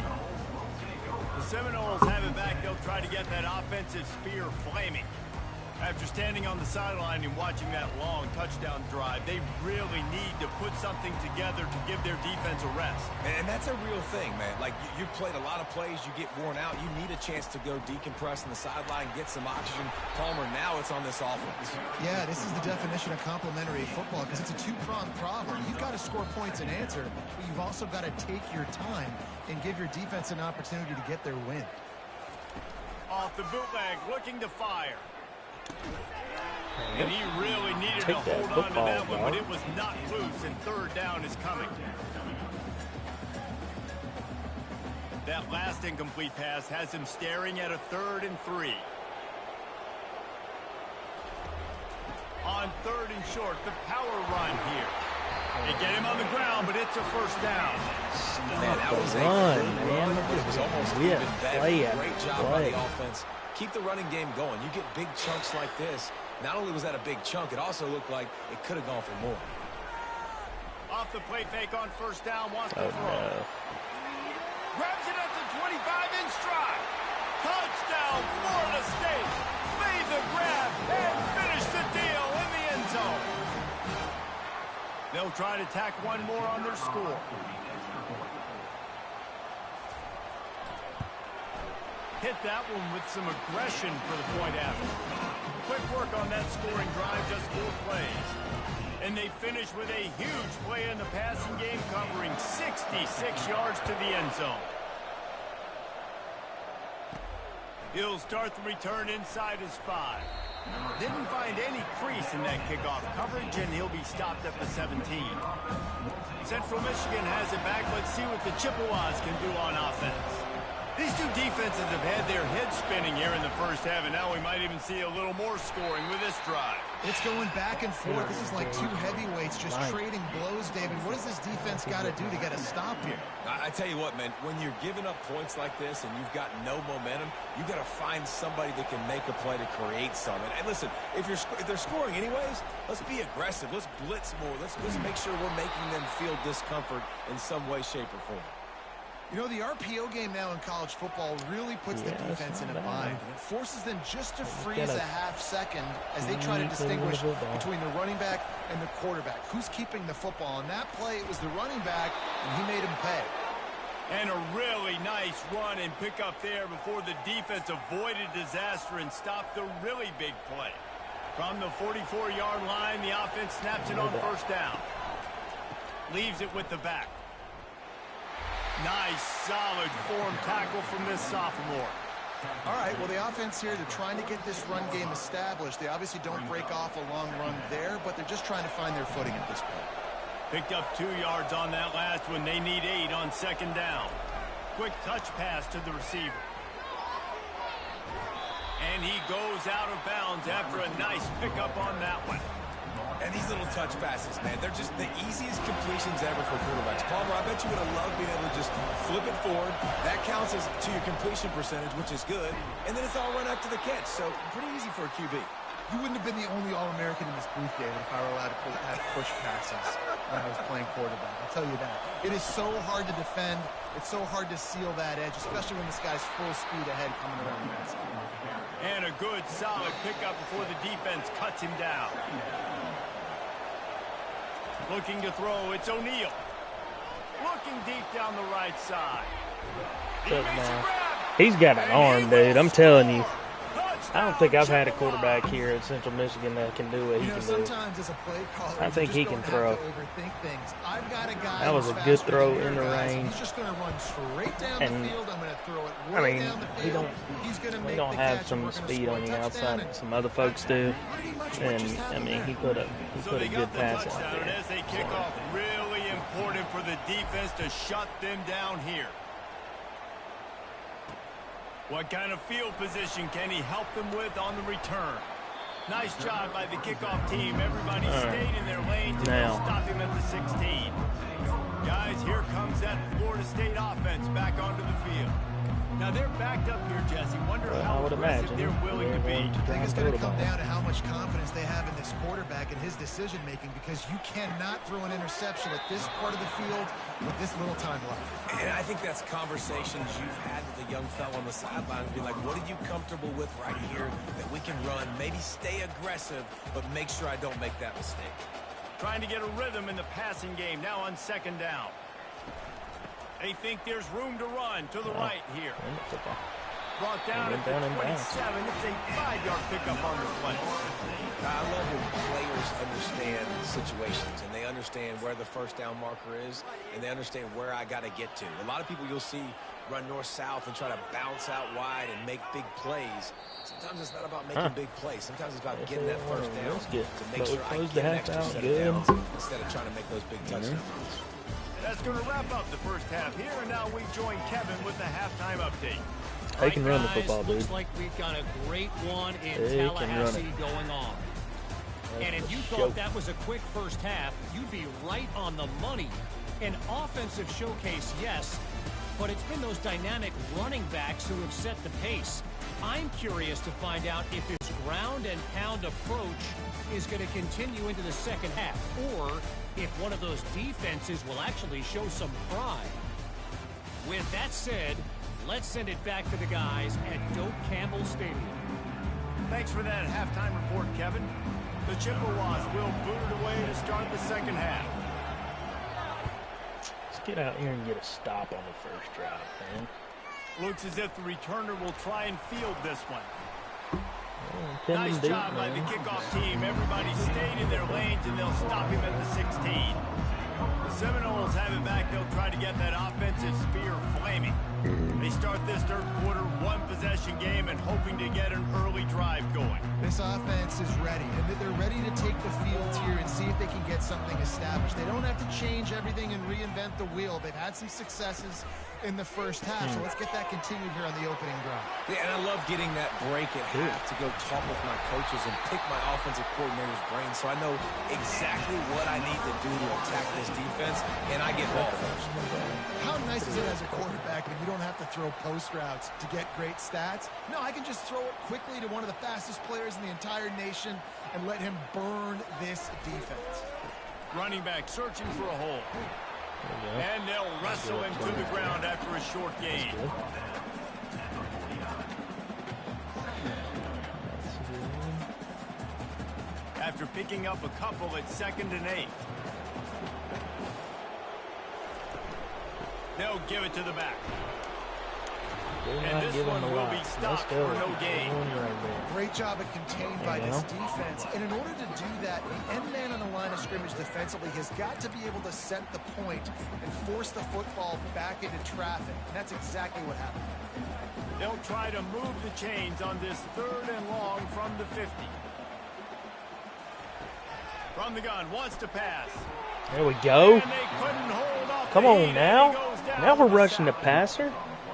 The Seminoles have it back. They'll try to get that offensive spear flaming. After standing on the sideline and watching that long touchdown drive, they really need to put something together to give their defense a rest. And that's a real thing, man. Like, you played a lot of plays, you get worn out, you need a chance to go decompress on the sideline, get some oxygen. Palmer, now it's on this offense. Yeah, this is the definition of complementary football because it's a two-pronged problem. You've got to score points and answer, but you've also got to take your time and give your defense an opportunity to get their win. Off the bootleg, looking to fire. And he really needed to hold on to that one, but it was not loose, and third down is coming. That last incomplete pass has him staring at a 3rd and 3. On 3rd and short, the power run here. They get him on the ground, but it's a first down. Man, that was a Run, good man. run, but it was almost Yeah, even better. play it, Great job by play. the offense. Keep the running game going. You get big chunks like this. Not only was that a big chunk, it also looked like it could have gone for more. Off the play fake on first down, wants to Oh, throw. no. Grabs it at the 25 in stride. Touchdown, Florida State. Made the grab and finished the deal in the end zone. They'll try to tack one more on their score. Hit that one with some aggression for the point after. Quick work on that scoring drive, just 4 plays. And they finish with a huge play in the passing game, covering 66 yards to the end zone. He'll start the return inside his 5. Didn't find any crease in that kickoff coverage, and he'll be stopped at the 17. Central Michigan has it back. Let's see what the Chippewas can do on offense. These two defenses have had their heads spinning here in the first half, and now we might even see a little more scoring with this drive. It's going back and forth. This is like two heavyweights just trading blows, David. What does this defense got to do to get a stop here? I tell you what, man, when you're giving up points like this and you've got no momentum, you got to find somebody that can make a play to create some. And listen, if they're scoring anyways, let's be aggressive. Let's blitz more. Let's make sure we're making them feel discomfort in some way, shape, or form. You know, the RPO game now in college football really puts the defense in a bind. And it forces them just to freeze a half second as they try to distinguish between the running back and the quarterback. Who's keeping the football? On that play, it was the running back, and he made him pay. And a really nice run and pick up there before the defense avoided disaster and stopped the really big play. From the 44-yard line, the offense snaps it on first down. Leaves it with the back. Nice, solid form tackle from this sophomore. All right, well, the offense here, they're trying to get this run game established. They obviously don't break off a long run there, but they're just trying to find their footing at this point. Picked up 2 yards on that last one. They need 8 on second down. quick touch pass to the receiver. And he goes out of bounds after a nice pickup on that one. And these little touch passes, man, they're just the easiest completions ever for quarterbacks. Palmer, I bet you would have loved being able to just flip it forward. That counts as to your completion percentage, which is good. And then it's all run after the catch, so pretty easy for a QB. You wouldn't have been the only All-American in this booth, David, if I were allowed to have push passes when I was playing quarterback. I'll tell you that. It is so hard to defend. It's so hard to seal that edge, especially when this guy's full speed ahead coming around the outside. And a good, solid pickup before the defense cuts him down. Looking to throw, it's O'Neal. Looking deep down the right side. He makes a grab. He's got an arm, dude. I'm telling you. I don't think I've had a quarterback here at Central Michigan that can do what he can do. Sometimes as a play caller, I think he can throw. Overthink things. I've got a guy That was a good throw in the range. He's just going to run straight down And, the field. I'm going to throw it I way mean, down the we field. He's going to make we don't the have catch, some and we're gonna speed score on a the touchdown, outside and that some other folks do. pretty much what And, just happened I mean, there. he put a So they good got the pass out touchdown, and there. as they kick off, really important for the defense to shut them down here. What kind of field position can he help them with on the return? Nice job by the kickoff team. Everybody stayed in their lanes and they'll stop him at the 16. Guys, here comes that Florida State offense back onto the field. Now they're backed up here, Jesse. Wonder how aggressive they're willing to be. I think it's going to come down to how much confidence they have in this quarterback and his decision-making, because you cannot throw an interception at this part of the field with this little time left. And I think that's conversations you've had with a young fellow on the sideline. Be like, what are you comfortable with right here that we can run? Maybe stay aggressive, but make sure I don't make that mistake. Trying to get a rhythm in the passing game now on second down. They think there's room to run to the right here. Brought down at the 27. It's a 5-yard pickup on the play. I love when players understand situations and they understand where the first down marker is and they understand where I got to get to. A lot of people you'll see run north-south and try to bounce out wide and make big plays. Sometimes it's not about making big plays. Sometimes it's about getting that first down to make sure I get an extra set of downs instead of trying to make those big touchdowns. That's going to wrap up the first half here, and now we join Kevin with the halftime update. They can run the football, dude. Looks like we've got a great one in Tallahassee going on. And if you thought that was a quick first half, you'd be right on the money. An offensive showcase, yes, but it's been those dynamic running backs who have set the pace. I'm curious to find out if this ground and pound approach is going to continue into the second half, or if one of those defenses will actually show some pride. With that said, let's send it back to the guys at Doak Campbell Stadium. Thanks for that halftime report, Kevin. The Chippewas will boot it away to start the second half. Let's get out here and get a stop on the first drive, man. Looks as if the returner will try and field this one. Nice job by the kickoff team. Everybody stayed in their lanes, and they'll stop him at the 16. The Seminoles have it back. They'll try to get that offensive spear flaming. They start this third quarter one-possession game and hoping to get an early drive going. This offense is ready, and they're ready to take the field here and see if they can get something established. They don't have to change everything and reinvent the wheel. They've had some successes in the first half, so let's get that continued here on the opening drive. Yeah, and I love getting that break at half to go talk with my coaches and pick my offensive coordinator's brain so I know exactly what I need to do to attack this defense, and I get ball first. How nice is it as a quarterback when you don't have to throw post routes to get great stats? No, I can just throw it quickly to one of the fastest players in the entire nation and let him burn this defense. Running back searching for a hole. And they'll wrestle him to the ground after a short gain. After picking up a couple at 2nd and 8. They'll give it to the back. And this one will be stopped for no gain. Great job at contained by this defense. And in order to do that, the end man on the line of scrimmage defensively has got to be able to set the point and force the football back into traffic. And that's exactly what happened. They'll try to move the chains on this 3rd and long from the 50. From the gun, wants to pass. There we go. And they couldn't hold off. Come on now. Now we're rushing the passer.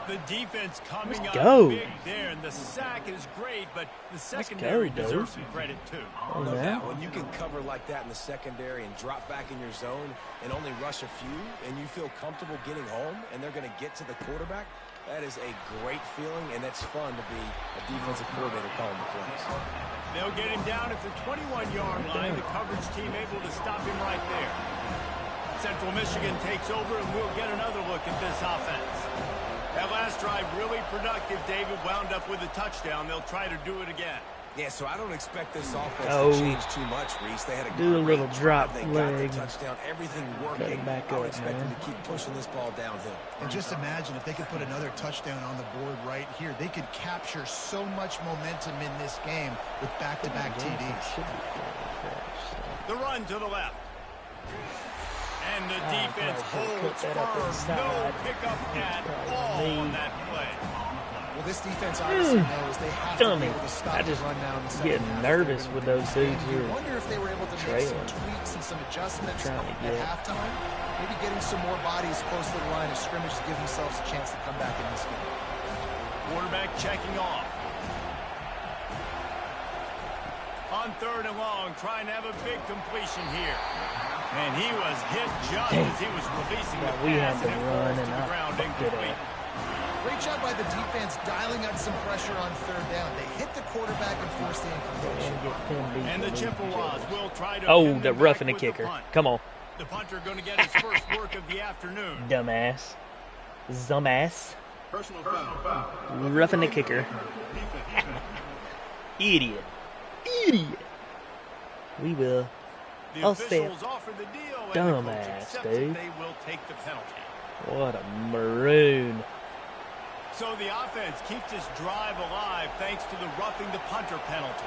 The defense coming Let's up go. big there, and the sack is great, but the secondary deserves some credit too. Oh, No yeah. doubt, when you can cover like that in the secondary and drop back in your zone and only rush a few, and you feel comfortable getting home, and they're going to get to the quarterback, that is a great feeling, and that's fun to be a defensive coordinator calling the plays. They'll get him down at the 21-yard line. The coverage team able to stop him right there. Central Michigan takes over, and we'll get another look at this offense. That last drive really productive. David wound up with a touchdown. They'll try to do it again. Yeah, so I don't expect this offense Oh. to change too much, Reese. They had a Do a great little drive. drop They leg. got the touchdown, everything Cut working. it back I would up, expect man. them to keep pushing this ball downhill. And just imagine if they could put another touchdown on the board right here. They could capture so much momentum in this game with back-to-back TDs. The run to the left. And the Ah, defense probably holds put that up firm. inside. No pickup at all on that play. Well, this defense obviously knows they have to be able to stop I the just run now in the second get half if nervous they're with gonna those win this dudes game. who You are wonder if they were able to make some trailing. tweaks and some adjustments Trying to at get- halftime. Maybe getting some more bodies close to the line of scrimmage to give themselves a chance to come back in this game. Quarterback checking off. On 3rd and long, trying to have a big completion here. And he was hit just as he was releasing the we had pass, to and it run, falls to and the I ground fucked it incomplete. up. Great job by the defense dialing up some pressure on 3rd down. They hit the quarterback and forced the incompletion. And the Chippewas will try to Oh, pin the them roughing the back with kicker. punt. Come on, The punter going to get his first work of the afternoon. dumbass. Zumbass. Personal foul. Roughing the kicker. Idiot. Idiot. We will. The I'll say it. officials offer the deal, and the Dumbass, coach accepts dude. it. They will take the penalty. What a maroon. So the offense keeps this drive alive thanks to the roughing the punter penalty.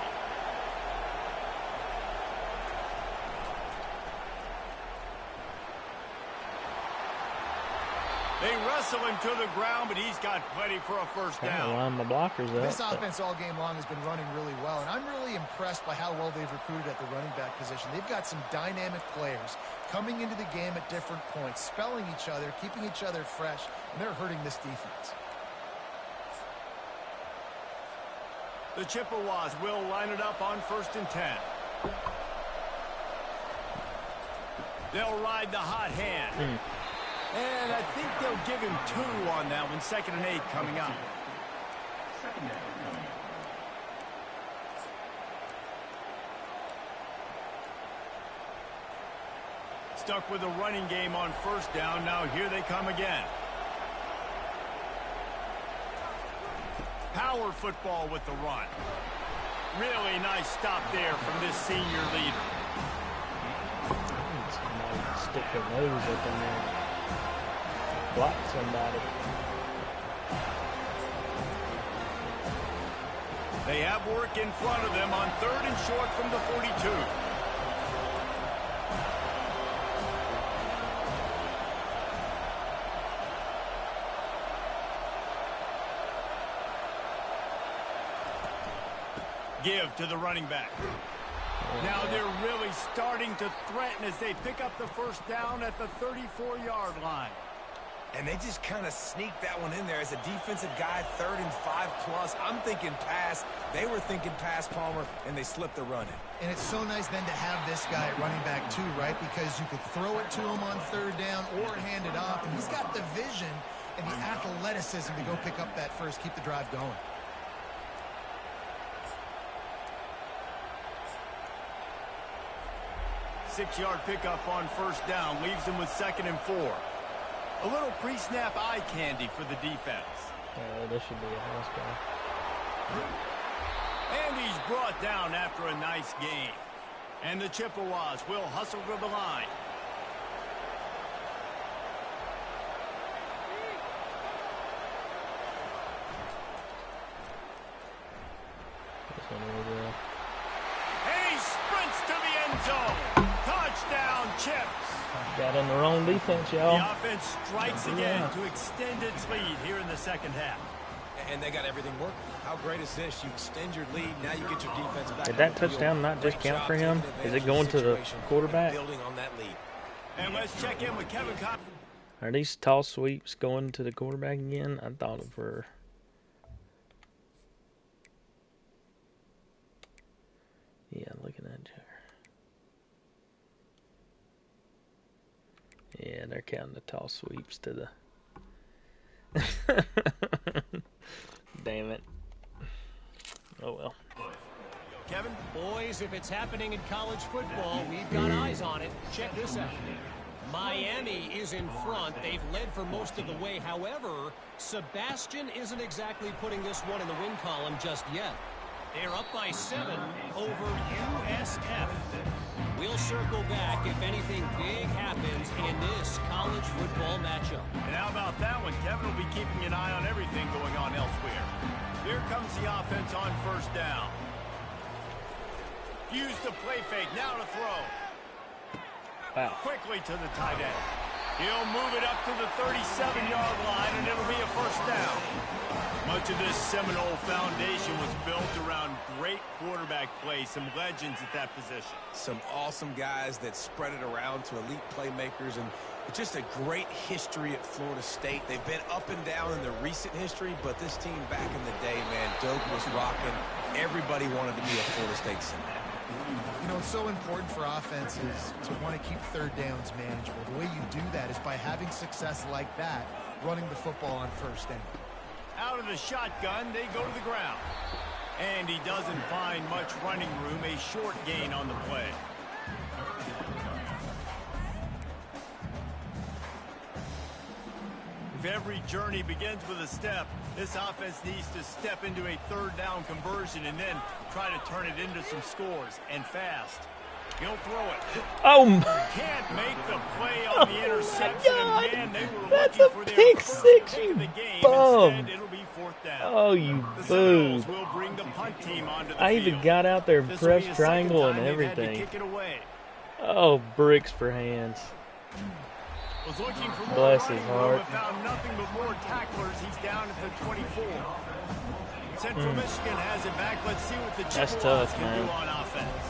They wrestle him to the ground, but he's got plenty for a first I down. line my blockers up. This but offense all game long has been running really well, and I'm really impressed by how well they've recruited at the running back position. They've got some dynamic players coming into the game at different points, spelling each other, keeping each other fresh, and they're hurting this defense. The Chippewas will line it up on 1st and 10. They'll ride the hot hand. And I think they'll give him 2 on that one. 2nd and 8 coming up. Stuck with a running game on 1st down. Now here they come again. Power football with the run. Really nice stop there from this senior leader. somebody stick their nose up in there. Block somebody. They have work in front of them on 3rd and short from the 42. Give to the running back. Now they're really starting to threaten as they pick up the first down at the 34-yard line. And they just kind of sneaked that one in there as a defensive guy, 3rd and 5+. I'm thinking pass. They were thinking pass, Palmer, and they slipped the run in. And it's so nice then to have this guy at running back too, right? Because you could throw it to him on 3rd down or hand it off, and he's got the vision and the athleticism to go pick up that first, keep the drive going. Six-yard pickup on 1st down leaves them with 2nd and 4. A little pre-snap eye candy for the defense. This should be a house guy. And he's brought down after a nice gain. And the Chippewas will hustle to the line. This one over there. And he sprints to the end zone. Touchdown, Chips. Got in the wrong defense, The y'all. offense strikes again to extend its lead here in the second half. And they got everything working. How great is this? You extend your lead, now you get your defense back. Did on that the field. touchdown not just Great count job for him? taking Is it advantage of going to the situation quarterback? and building on that lead. And let's check in with Kevin Cobb. Are these toss sweeps going to the quarterback again? I thought it were. Yeah, looking at you. Yeah, they're counting the toss sweeps to the. Damn it. Oh well. Kevin? Boys, if it's happening in college football, we've got eyes on it. Check this out. Miami is in front. They've led for most of the way. However, Sebastian isn't exactly putting this one in the win column just yet. They're up by 7 over USF. We'll circle back if anything big happens in this college football matchup. And how about that one? Kevin will be keeping an eye on everything going on elsewhere. Here comes the offense on first down. Use the play fake. Now to throw. Wow. Quickly to the tight end. He'll move it up to the 37-yard line, and it'll be a first down. Much of this Seminole foundation was built around great quarterback play, some legends at that position. Some awesome guys that spread it around to elite playmakers, and it's just a great history at Florida State. They've been up and down in the recent history, but this team back in the day, man, Doak was rocking. Everybody wanted to be a Florida State center. You know, it's so important for offenses to want to keep third downs manageable. The way you do that is by having success like that, running the football on first down. Out of the shotgun, they go to the ground. And he doesn't find much running room, a short gain on the play. If every journey begins with a step, this offense needs to step into a third down conversion and then try to turn it into some scores, and fast. He'll throw it. Oh, Can't make the play on the interception. God. And man, they were That's looking a for their pick first six, pick you of the game. bum. Instead, it'll be fourth down. Oh, you The Seminoles booed. will bring the punt team onto the I field. even got out there and This will be pressed the second triangle and time they've had to everything. kick it away. Oh, bricks for hands. Was looking for more Bless his running room, heart. but found nothing but more tacklers. He's down at the 24. Central Michigan has it back. Let's see what the That's Chippewas tough, can man. do on offense.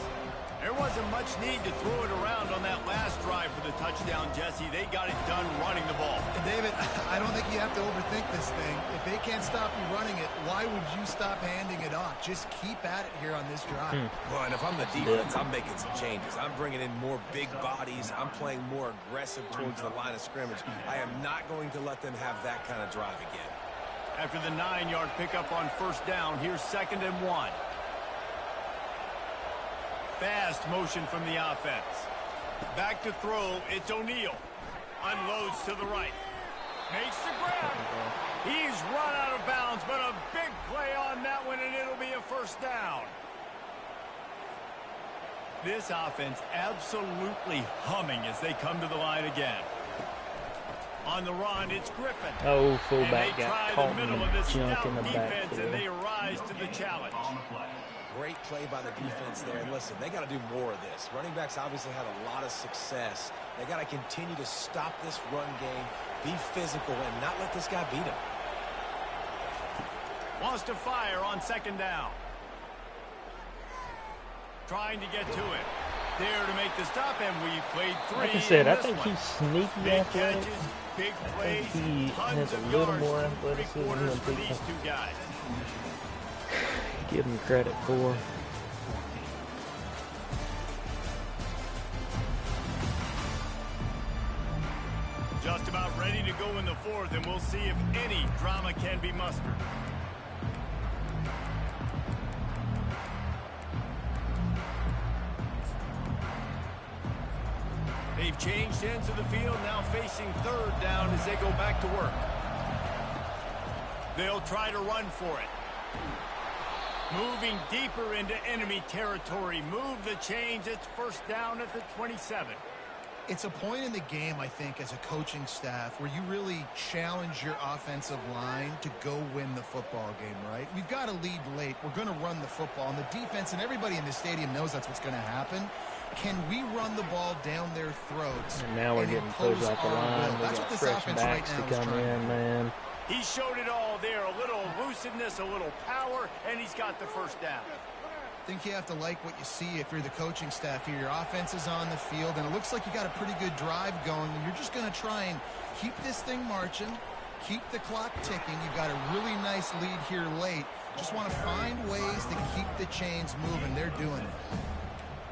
There wasn't much need to throw it around on that last drive for the touchdown, Jesse. They got it done running the ball. And David, I don't think you have to overthink this thing. If they can't stop you running it, why would you stop handing it off? Just keep at it here on this drive. Well, and if I'm the defense, I'm making some changes. I'm bringing in more big bodies. I'm playing more aggressive towards the line of scrimmage. I am not going to let them have that kind of drive again. After the 9-yard pickup on first down, here's 2nd and 1. Fast motion from the offense. Back to throw, it's O'Neal. Unloads to the right. Makes the grab. He's run out of bounds, but a big play on that one, and it'll be a first down. This offense absolutely humming as they come to the line again. On the run, it's Griffin. Oh, And fullback they got try caught the in middle the of this junk stout in the defense, and they backfield. rise to the challenge. Great play by the defense there. And listen, they got to do more of this. Running backs obviously had a lot of success. They got to continue to stop this run game, be physical, and not let this guy beat him. Wants to fire on 2nd down. Trying to get to it. There to make the stop, and we played 3. Like I said, in I this think one. he's sneaky Big athletic. catches, big I plays, think he tons has a of little yards more through athleticism 3/4 than for these people two guys. give him credit for. Just about ready to go in the 4th, and we'll see if any drama can be mustered. They've changed ends of the field, now facing 3rd down as they go back to work. They'll try to run for it. Moving deeper into enemy territory. Move the change. It's 1st down at the 27. It's a point in the game, I think, as a coaching staff where you really challenge your offensive line to go win the football game, right? We've got to lead late. We're going to run the football. And the defense and everybody in the stadium knows that's what's going to happen. Can we run the ball down their throats? And now we're getting pushed off the line. We That's got what this fresh offense backs right to now is come trying to in, do. man. He showed it all there. A little elusiveness, a little power, and he's got the 1st down. think you have to like what you see if you're the coaching staff here. Your offense is on the field, and it looks like you got a pretty good drive going, and you're just going to try and keep this thing marching, keep the clock ticking. You've got a really nice lead here late. Just want to find ways to keep the chains moving. They're doing it.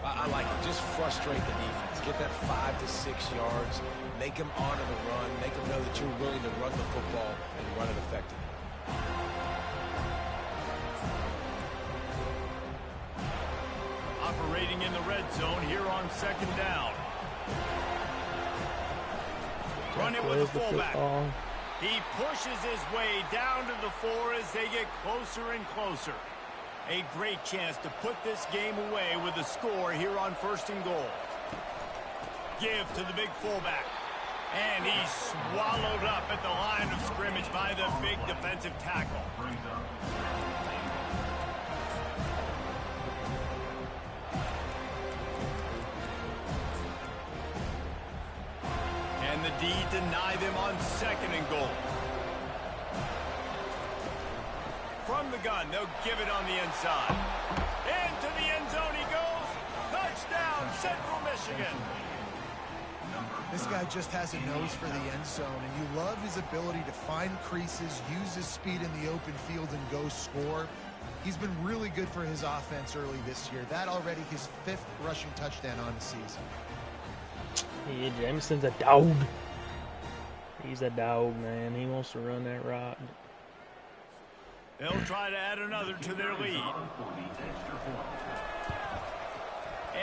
I like it. Just frustrate the defense. Get that 5 to 6 yards. Make them honor the run. Make them know that you're willing to run the football and run it effectively. Operating in the red zone here on second down. Run it with the fullback. He pushes his way down to the 4 as they get closer and closer. A great chance to put this game away with a score here on 1st and goal. Give to the big fullback. And he's swallowed up at the line of scrimmage by the big defensive tackle. And the D deny them on 2nd and goal. From the gun, they'll give it on the inside. Into the end zone he goes. Touchdown, Central Michigan. This guy just has a nose for the end zone, and you love his ability to find creases, use his speed in the open field, and go score. He's been really good for his offense early this year. That already his 5th rushing touchdown on the season. Yeah, Jameson's a dog. He's a dog, man. He wants to run that rock. They'll try to add another to their lead.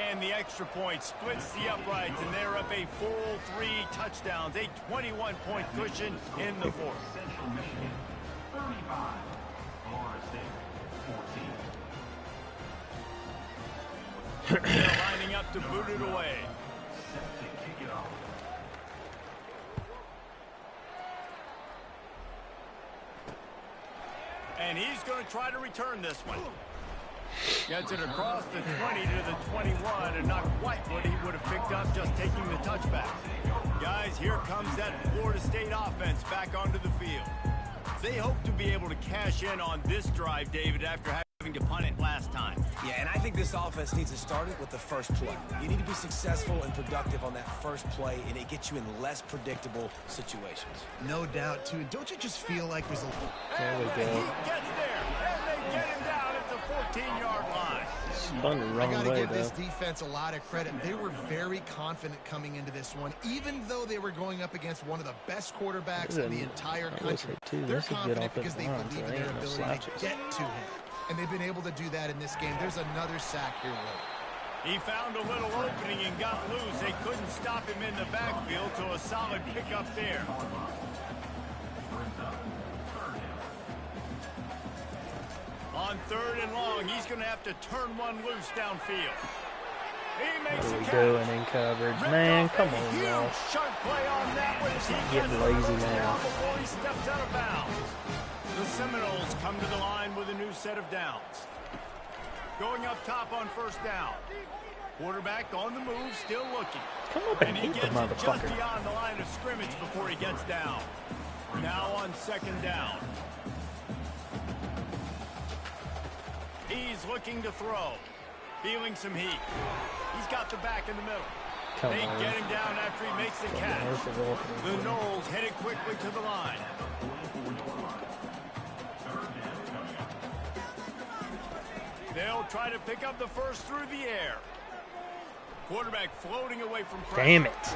And the extra point splits the uprights, and they're up a full 3 touchdowns, a 21-point cushion in the 4th. Central Michigan, 35. Florida State, 14. They're lining up to boot it away. Set to kick it off. And he's going to try to return this one. Gets it across the 20 to the 21, and not quite what he would have picked up just taking the touchback. Guys, here comes that Florida State offense back onto the field. They hope to be able to cash in on this drive, David, after having to punt it last time. Yeah, and I think this offense needs to start it with the first play. You need to be successful and productive on that first play, and it gets you in less predictable situations. No doubt, too. Don't you just feel like there's a... There we And go. he gets there, and they get him down at the 14-yard line. Spun the I wrong got to way, give this though. defense a lot of credit. They were very confident coming into this one, even though they were going up against one of the best quarterbacks in the entire country. They're confident because they believe in their ability to get to him. And they've been able to do that in this game. There's another sack here late. He found a little opening and got loose. They couldn't stop him in the backfield, so a solid pickup there. On 3rd and long, he's going to have to turn one loose downfield. He makes What are a we catch. doing in coverage? Man, come on, Huge y'all. sharp play on that one as he Getting gets lazy the first now. down before he steps out of bounds. The Seminoles come to the line with a new set of downs. Going up top on 1st down. Quarterback on the move, still looking. Come up and And he hit the gets it just motherfucker. beyond the line of scrimmage before he gets down. Now on 2nd down. He's looking to throw. Feeling some heat. He's got the back in the middle. Come They on. get him down after he makes the catch. The Noles headed quickly to the line. They'll try to pick up the first through the air. Quarterback floating away from pressure. Damn it.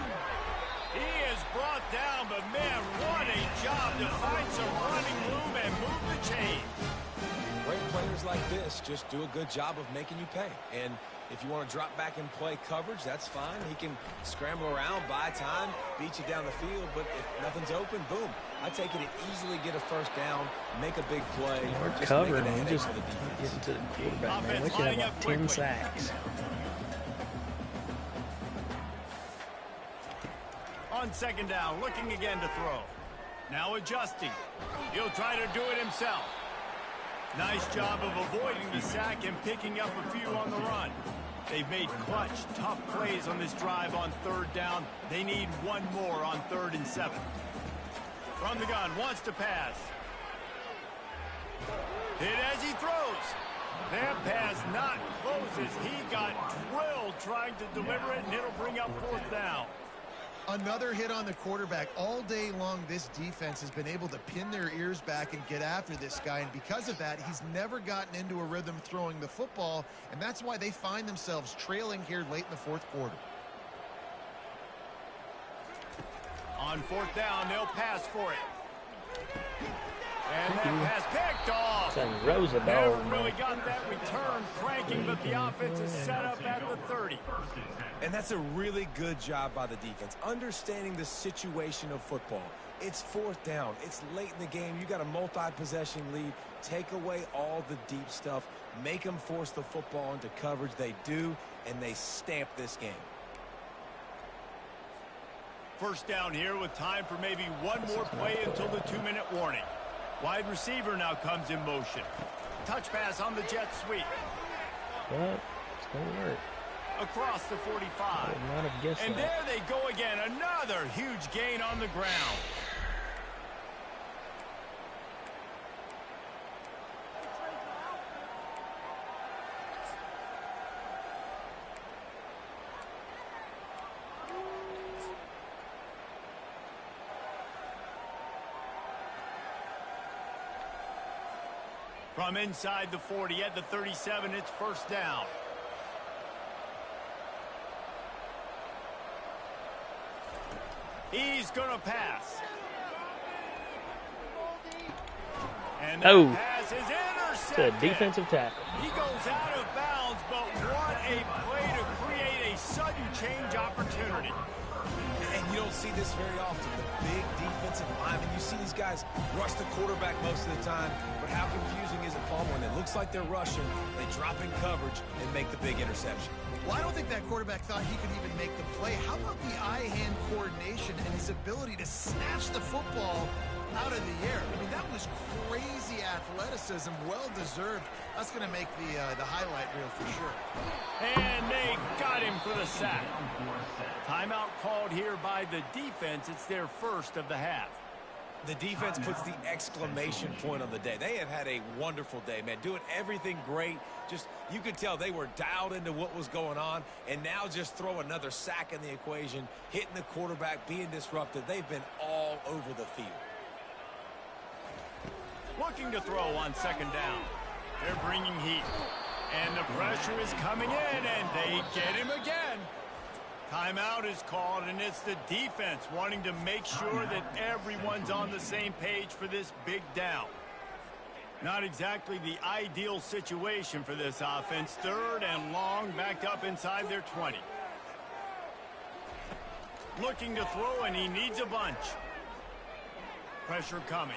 He is brought down, but man, what a job to find some running room and move the chain. Great players like this just do a good job of making you pay. And if you want to drop back and play coverage, that's fine. He can scramble around, buy time, beat you down the field. But if nothing's open, boom. I take it to easily get a first down, make a big play. We're just covering. make it a We're headache just for the defense. getting to the quarterback, man. We Offense should have lining like up 10 quickly. sacks. On 2nd down, looking again to throw. Now adjusting. He'll try to do it himself. Nice job of avoiding the sack and picking up a few on the run. They've made clutch, tough plays on this drive on 3rd down. They need one more on 3rd and 7. From the gun, wants to pass. Hit as he throws. That pass not close as he got drilled trying to deliver it, and it'll bring up 4th down. Another hit on the quarterback. All day long, this defense has been able to pin their ears back and get after this guy, and because of that, he's never gotten into a rhythm throwing the football, and that's why they find themselves trailing here late in the 4th quarter. On 4th down, they'll pass for it. And that pass picked off. And Roosevelt. Never really got that return cranking, but the offense is set up at the 30. And that's a really good job by the defense, understanding the situation of football. It's 4th down. It's late in the game. You got a multi-possession lead. Take away all the deep stuff. Make them force the football into coverage. They do, and they stamp this game. 1st down here with time for maybe one more play until the 2-minute warning. Wide receiver now comes in motion. Touch pass on the jet sweep. But it's going to work. Across the 45. Would not have guessed And that. there they go again. Another huge gain on the ground. From inside the 40 at the 37, it's 1st down. He's going to pass. And that pass is intercepted. It's a defensive tackle. He goes out of bounds, but what a play to create a sudden change opportunity. And you don't see this very often. The big defensive linemen, you see these guys rush the quarterback most of the time, but how confusing is it, Paul, when it looks like they're rushing, they drop in coverage and make the big interception? Well, I don't think that quarterback thought he could even make the play. How about the eye-hand coordination and his ability to snatch the football out of the air? I mean, that was crazy athleticism, well-deserved. That's going to make the highlight reel for sure. And they got him for the sack. Timeout called here by the defense. It's their 1st of the half. The defense puts the exclamation point on the day. They have had a wonderful day, man. Doing everything great. Just, you could tell they were dialed into what was going on. And now just throw another sack in the equation, hitting the quarterback, being disrupted. They've been all over the field. Looking to throw on 2nd down. They're bringing heat. And the pressure is coming in, and they get him again. Timeout is called, and it's the defense wanting to make sure that everyone's on the same page for this big down. Not exactly the ideal situation for this offense. 3rd and long, backed up inside their 20. Looking to throw, and he needs a bunch. Pressure coming.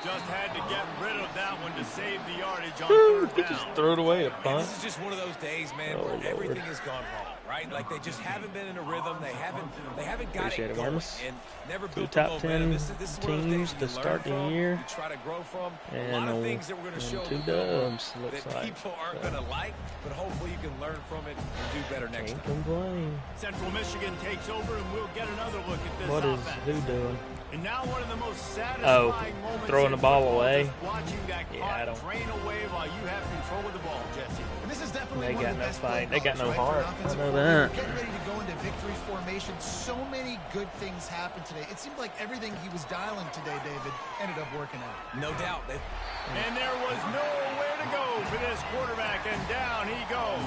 Just had to get rid of that one to save the yardage on 3rd down. Just throw it away, a And punt. this is just one of those days, man, where everything has gone wrong, right? Like they just haven't been in a rhythm. They haven't got Appreciate it it, going, Worms. and never Two built top the momentum. 10 This is one of those teams days to you learn start the from, year. You try to grow from. And a lot of things that we're going to show two in the film dubs, looks that like. people aren't going to like, but hopefully you can learn from it and do better next Can't time. complain. Central Michigan takes over, and we'll get another look at this What is offense. who doing? And now one of the most satisfying moments throwing in the ball football, away. just watching that Yeah, I clock don't- drain away while you have control of the ball, Jesse. And this is definitely They one got of the no best fight. play They got calls, no right, for an heart. I offensive know coordinator. that. Getting ready to go into victory formation. So many good things happened today. It seemed like everything he was dialing today, David, ended up working out. No doubt. And there was nowhere to go for this quarterback, and down he goes.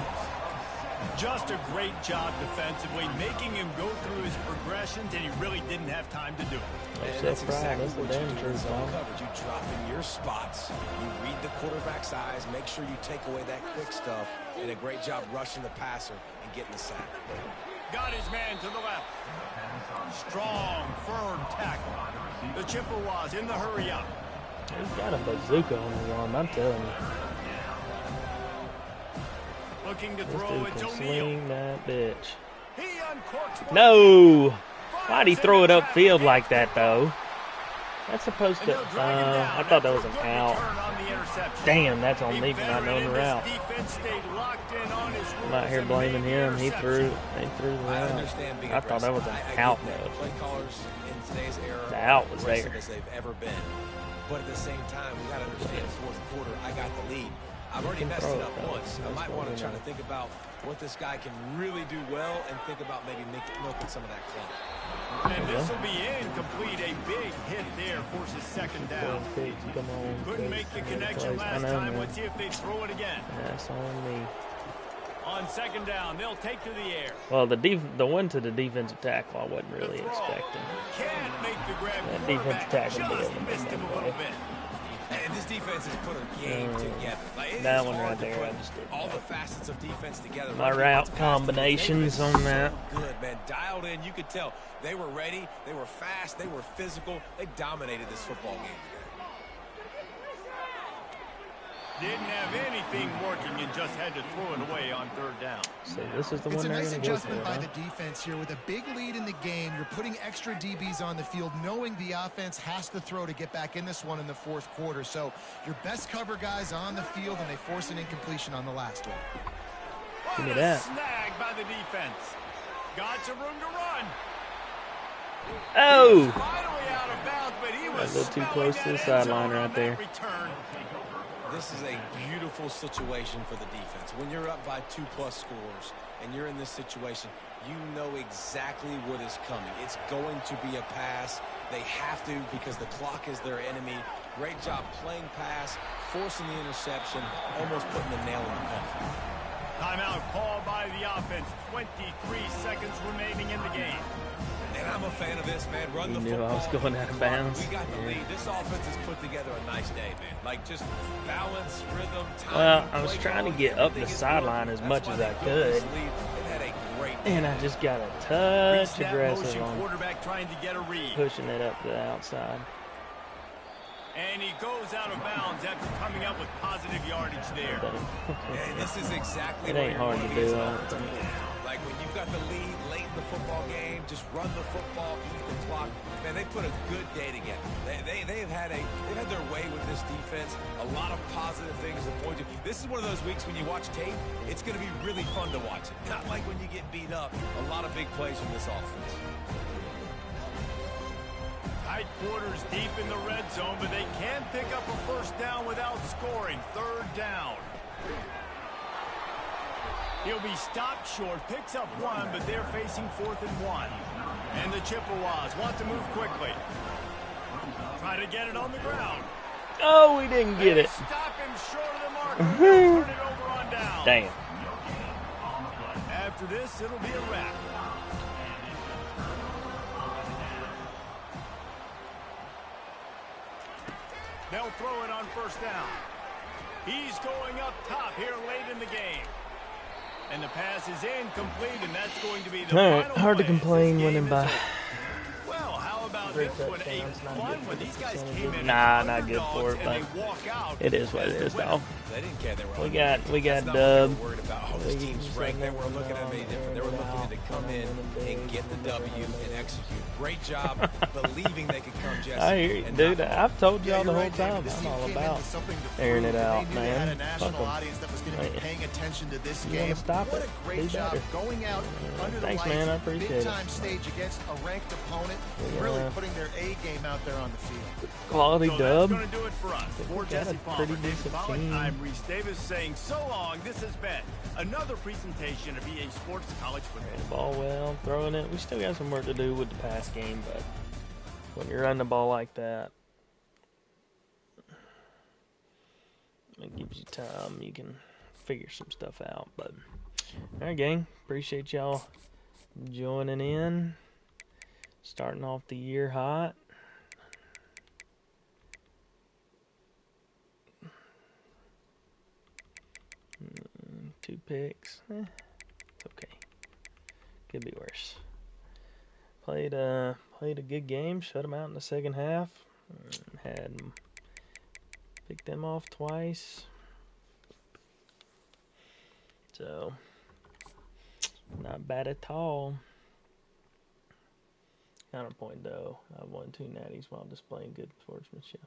Just a great job defensively, making him go through his progressions, and he really didn't have time to do it. I'm And so that's proud. exactly That's the what you damn do in truth, zone Tom. coverage. You drop in your spots. You read the quarterback's eyes. Make sure you take away that quick stuff. And a great job rushing the passer and getting the sack. Got his man to the left. Strong, firm tackle. The Chippewas in the hurry up. He's got a bazooka on his arm, I'm telling you. Looking to This throw, dude it's can O'Neal. swing that bitch. He uncorks one. No! Why'd he throw it upfield like that, though? That's supposed And to... they'll drag him down I thought that after was a an good out. return on the interception. Damn, that's on A me for not veteran knowing in the this route. defense stayed locked in on his I'm out here rules blaming and made him. the He interception. threw the I route. understand being I thought that was aggressive. an I out get that. mode. Play callers in today's era The are out was aggressive there. as they've ever been. But at the same time, we got to understand, fourth quarter, I got the lead. I've already messed it up once. I might want to try to think about what this guy can really do well and think about maybe milking some of that clock. And this will be incomplete. A big hit there forces second down. Couldn't make the connection last time. Let's see if they throw it again. That's on me. On second down, they'll take to the air. Well, the one to the defensive tackle, I wasn't really expecting. Can't make the grab. That defensive tackle just missed him a little bit. And this defense has put a game together. Like, that one right there, I just did all the facets of defense together. My route combinations on that. Good, man. Dialed in. You could tell they were ready. They were fast. They were physical. They dominated this football game today. Didn't have anything working and just had to throw it away on third down. So this is the it's one a nice adjustment by huh? the defense here with a big lead in the game. You're putting extra DBs on the field, knowing the offense has to throw to get back in this one in the fourth quarter. So your best cover guys on the field, and they force an incompletion on the last one. Give me that. Snag by the defense. Got some room to run. Oh! Finally out of bounds, but he was a little too close to the sideline right there. Return. This is a beautiful situation for the defense. When you're up by 2+ scores and you're in this situation, you know exactly what is coming. It's going to be a pass. They have to because the clock is their enemy. Great job playing pass, forcing the interception, almost putting the nail in the coffin. Timeout called by the offense. 23 seconds remaining in the game. And I'm a fan of this, man. Run the knew football. I was going out of bounds. We got the lead. This offense has put together a nice day, man. Like, just balance, rhythm, time. Well, I was trying to get up the sideline as much as I could. And I just got a touch aggressive on quarterback trying to get a read. pushing it up to the outside. And he goes out of bounds after coming up with positive yardage there. And this is exactly it ain't hard to do. Like when you've got the lead late in the football game, just run the football, eat the clock. Man, they put a good day together. They've had their way with this defense. A lot of positive things to point to. This is one of those weeks when you watch tape, it's going to be really fun to watch it. Not like when you get beat up. A lot of big plays from this offense. Tight quarters deep in the red zone, but they can pick up a first down without scoring. Third down. He'll be stopped short, picks up one, but they're facing 4th and 1. And the Chippewas want to move quickly. Try to get it on the ground. Oh, we didn't get it. Stop him short of the marker. Turn it over on down. Damn. After this, it'll be a wrap. They'll throw it on first down. He's going up top here late in the game. And the pass is incomplete, and that's going to be the final hard to play. complain winning by. Well, how about this one? A fun when these guys came in. Nah, not good for it, but it is what it is, though. They didn't care. They were we got dubbed. Worried about how this team's ranked. They weren't looking at any different. They were looking to come in and get the W and execute. Great job, believing they could come. Jesse. I hear you, dude. I've told y'all the whole time. I'm all about airing it out, They man. had a national Fuck 'em. audience that was going to be paying attention to this You wanna game. stop What it? a great Do job better. going out under the Thanks, lights, man. I appreciate it. big-time stage against a ranked opponent, Yeah. really putting their A game out there on the field. Quality So dub. that's going to do it for us. For we got Jesse a Palmer, pretty David decent Pollack, team. I'm Reese Davis saying so long. This has been another presentation of EA Sports College Football. The ball well, throwing it. We still got some work to do with the pass game, but when you run the ball like that, it gives you time. You can figure some stuff out. But all right, gang, appreciate y'all joining in. Starting off the year hot. Two picks. It's okay. Could be worse. Played a good game. Shut them out in the second half. Had picked them off twice. So not bad at all. Counterpoint though, I won 2 natties while displaying good sportsmanship.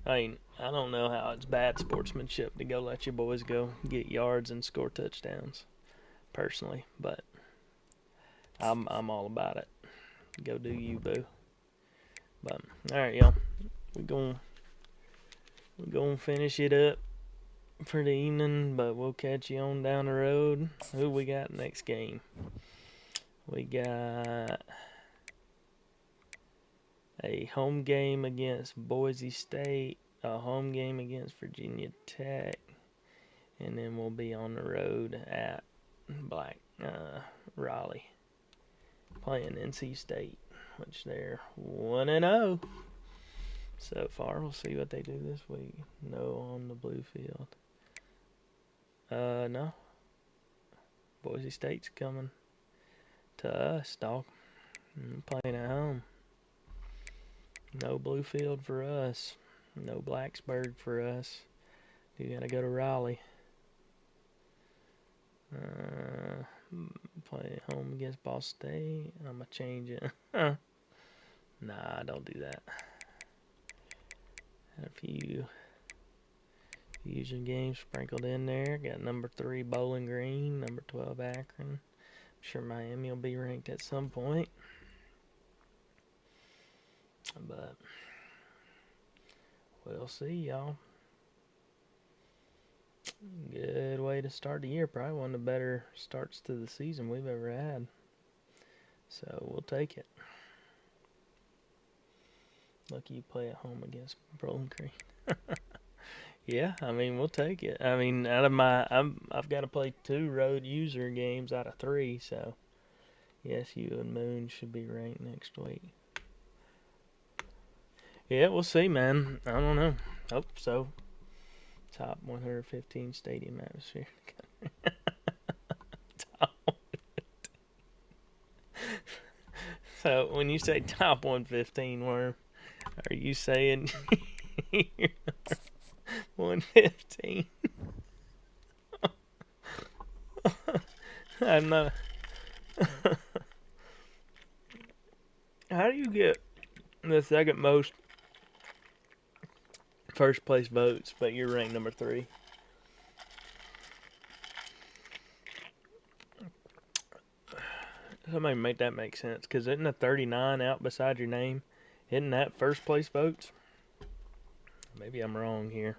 I mean, I don't know how it's bad sportsmanship to go let your boys go get yards and score touchdowns, personally, but I'm all about it. Go do you, boo. But all right, y'all, we're gonna finish it up for the evening, but we'll catch you on down the road. Who we got next game? We got a home game against Boise State, a home game against Virginia Tech, and then we'll be on the road at Raleigh, playing NC State, which they're 1-0 so far. We'll see what they do this week. No on the blue field. No. Boise State's coming to us, dog. Playing at home. No blue field for us. No Blacksburg for us. You gotta go to Raleigh. Play home against Ball State. I'm gonna change it. Nah, don't do that. Had a few Fusion games sprinkled in there. Got number 3 Bowling Green, number 12 Akron. I'm sure Miami will be ranked at some point. But we'll see, y'all. Good way to start the year. Probably one of the better starts to the season we've ever had. So we'll take it. Lucky you play at home against Bowling Green. Yeah, I mean, we'll take it. I mean, I've got to play 2 road user games out of 3, so yes, you and Moon should be ranked next week. Yeah, we'll see, man. I don't know. Hope so. Top 115 stadium atmosphere. So when you say top 115, Worm, are you saying 115? I'm not. How do you get the second most first place votes, but you're ranked number 3? Somebody make that make sense, because isn't the 39 out beside your name? Isn't that first place votes? Maybe I'm wrong here.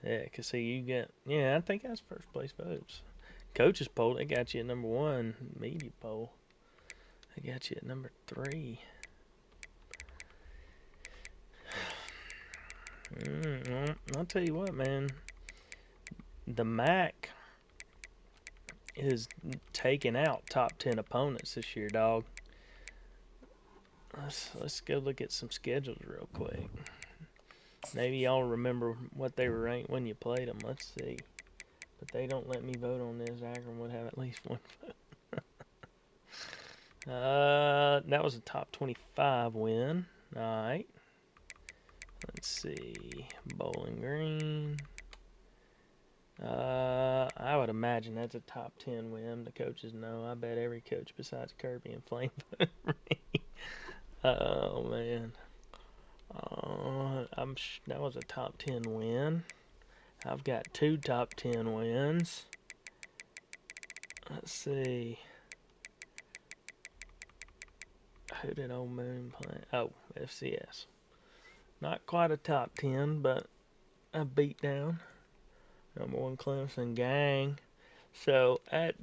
Yeah, because see, you get, yeah, I think that's first place votes. Coaches poll, they got you at number 1. Media poll, they got you at number 3. Well, I'll tell you what, man. The MAC is taking out top 10 opponents this year, dog. Let's go look at some schedules real quick. Maybe y'all remember what they were ranked when you played them. Let's see. But they don't let me vote on this. Akron would have at least 1 vote. That was a top 25 win. Alright. Let's see. Bowling Green. I would imagine that's a top 10 win. The coaches know. I bet every coach besides Kirby and Flame voted for me. Oh, man. That was a top 10 win. I've got 2 top 10 wins. Let's see. Who did Old Moon play? Oh, FCS. Not quite a top 10, but a beatdown. Number 1 Clemson gang. So at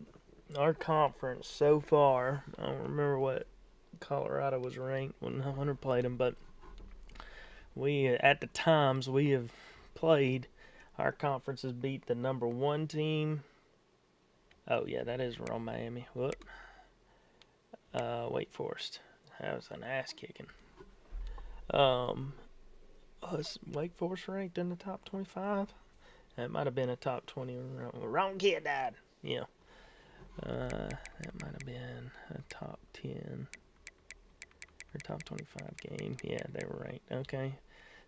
our conference so far, I don't remember what Colorado was ranked when Hunter played them, but we, at the times we have played, our conference has beat the number 1 team. Oh yeah, that is wrong, Miami. Whoop. Wake Forest. That was an ass kicking. Was Wake Forest ranked in the top 25? That might have been a top 20. Wrong kid died. Yeah. That might have been a top 10 or top 25 game. Yeah, they were ranked. Okay.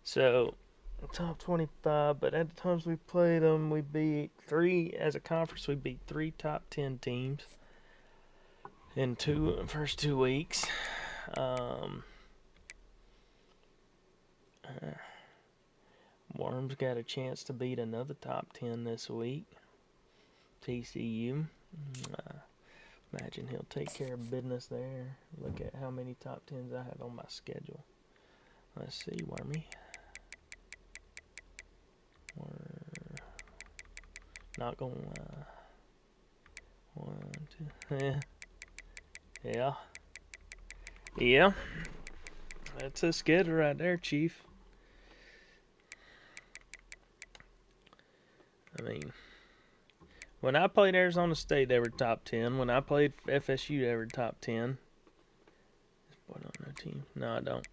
So, top 25, but at the times we played them, we beat 3, as a conference, we beat 3 top 10 teams in first 2 weeks. Worms got a chance to beat another top 10 this week. TCU. Imagine he'll take care of business there. Look at how many top 10s I have on my schedule. Let's see, Wormy. Not gonna one, two, yeah. Yeah. That's a schedule right there, Chief. I mean, when I played Arizona State, they were top 10. When I played FSU, they were top 10. What on their team? No, I don't.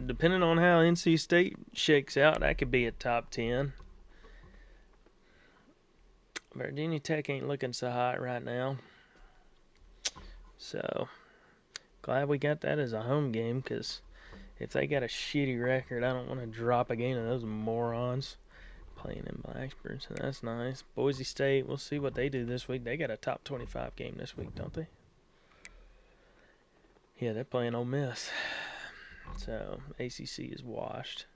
Depending on how NC State shakes out, that could be a top 10. Virginia Tech ain't looking so hot right now. So, glad we got that as a home game, because if they got a shitty record, I don't want to drop a game to those morons playing in Blacksburg. So that's nice. Boise State, we'll see what they do this week. They got a top 25 game this week, don't they? Yeah, they're playing Ole Miss. So, ACC is washed.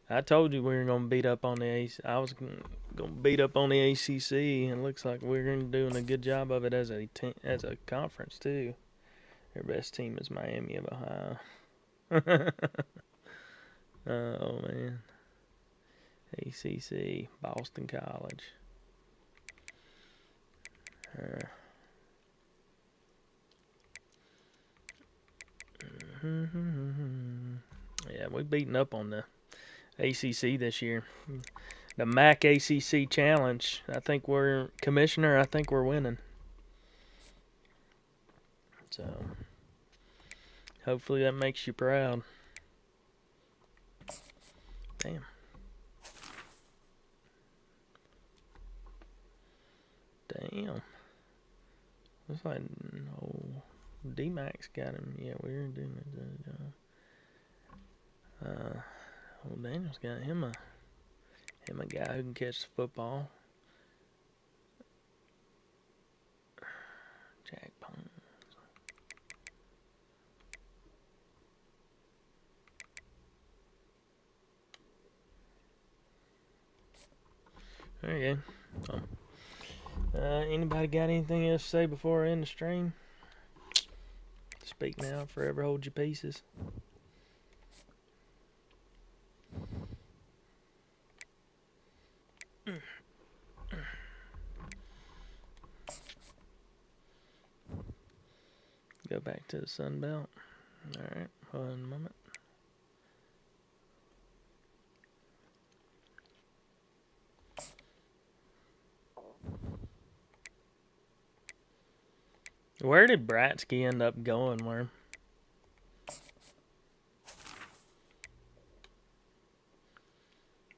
I told you we were going to beat up on the ACC. I was going to beat up on the ACC, and it looks like we're doing a good job of it as a conference, too. Their best team is Miami of Ohio. Oh, man. ACC, Boston College. Yeah, we're beating up on the ACC this year. The MAC ACC Challenge. I think we're winning. So, hopefully that makes you proud. Damn. Looks like D-Max got him. Yeah, we're doing it. Daniel's got him a guy who can catch the football. Jack Pong. There you go. Anybody got anything else to say before I end the stream? Speak now, forever hold your pieces. Go back to the Sun Belt. Alright, hold on a moment. Where did Bratsky end up going, Worm?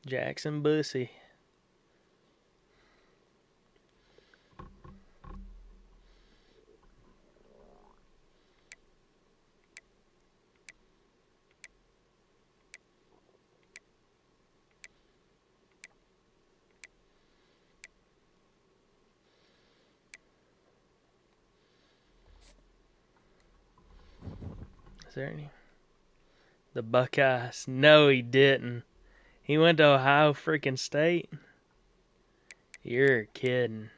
Jackson Bussey. Is there any? The Buckeyes. No, he didn't. He went to Ohio freaking State. You're kidding.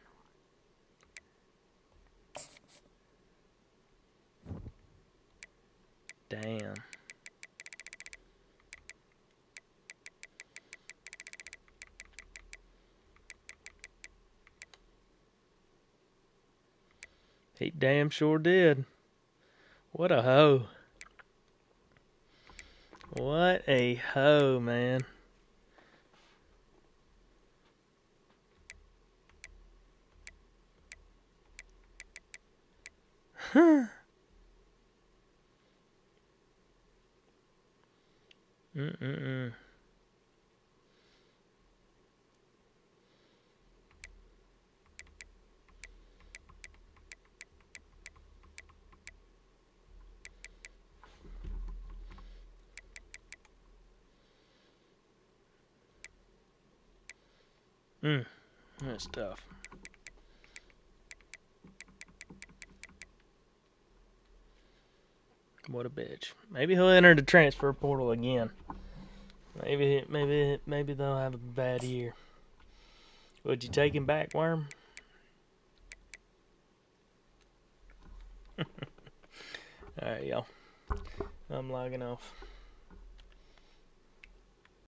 Damn. He damn sure did. What a hoe. What a hoe, man. Huh. Mm-mm-mm. That's tough. What a bitch. Maybe he'll enter the transfer portal again. Maybe they'll have a bad year. Would you take him back, Worm? Alright, y'all. I'm logging off.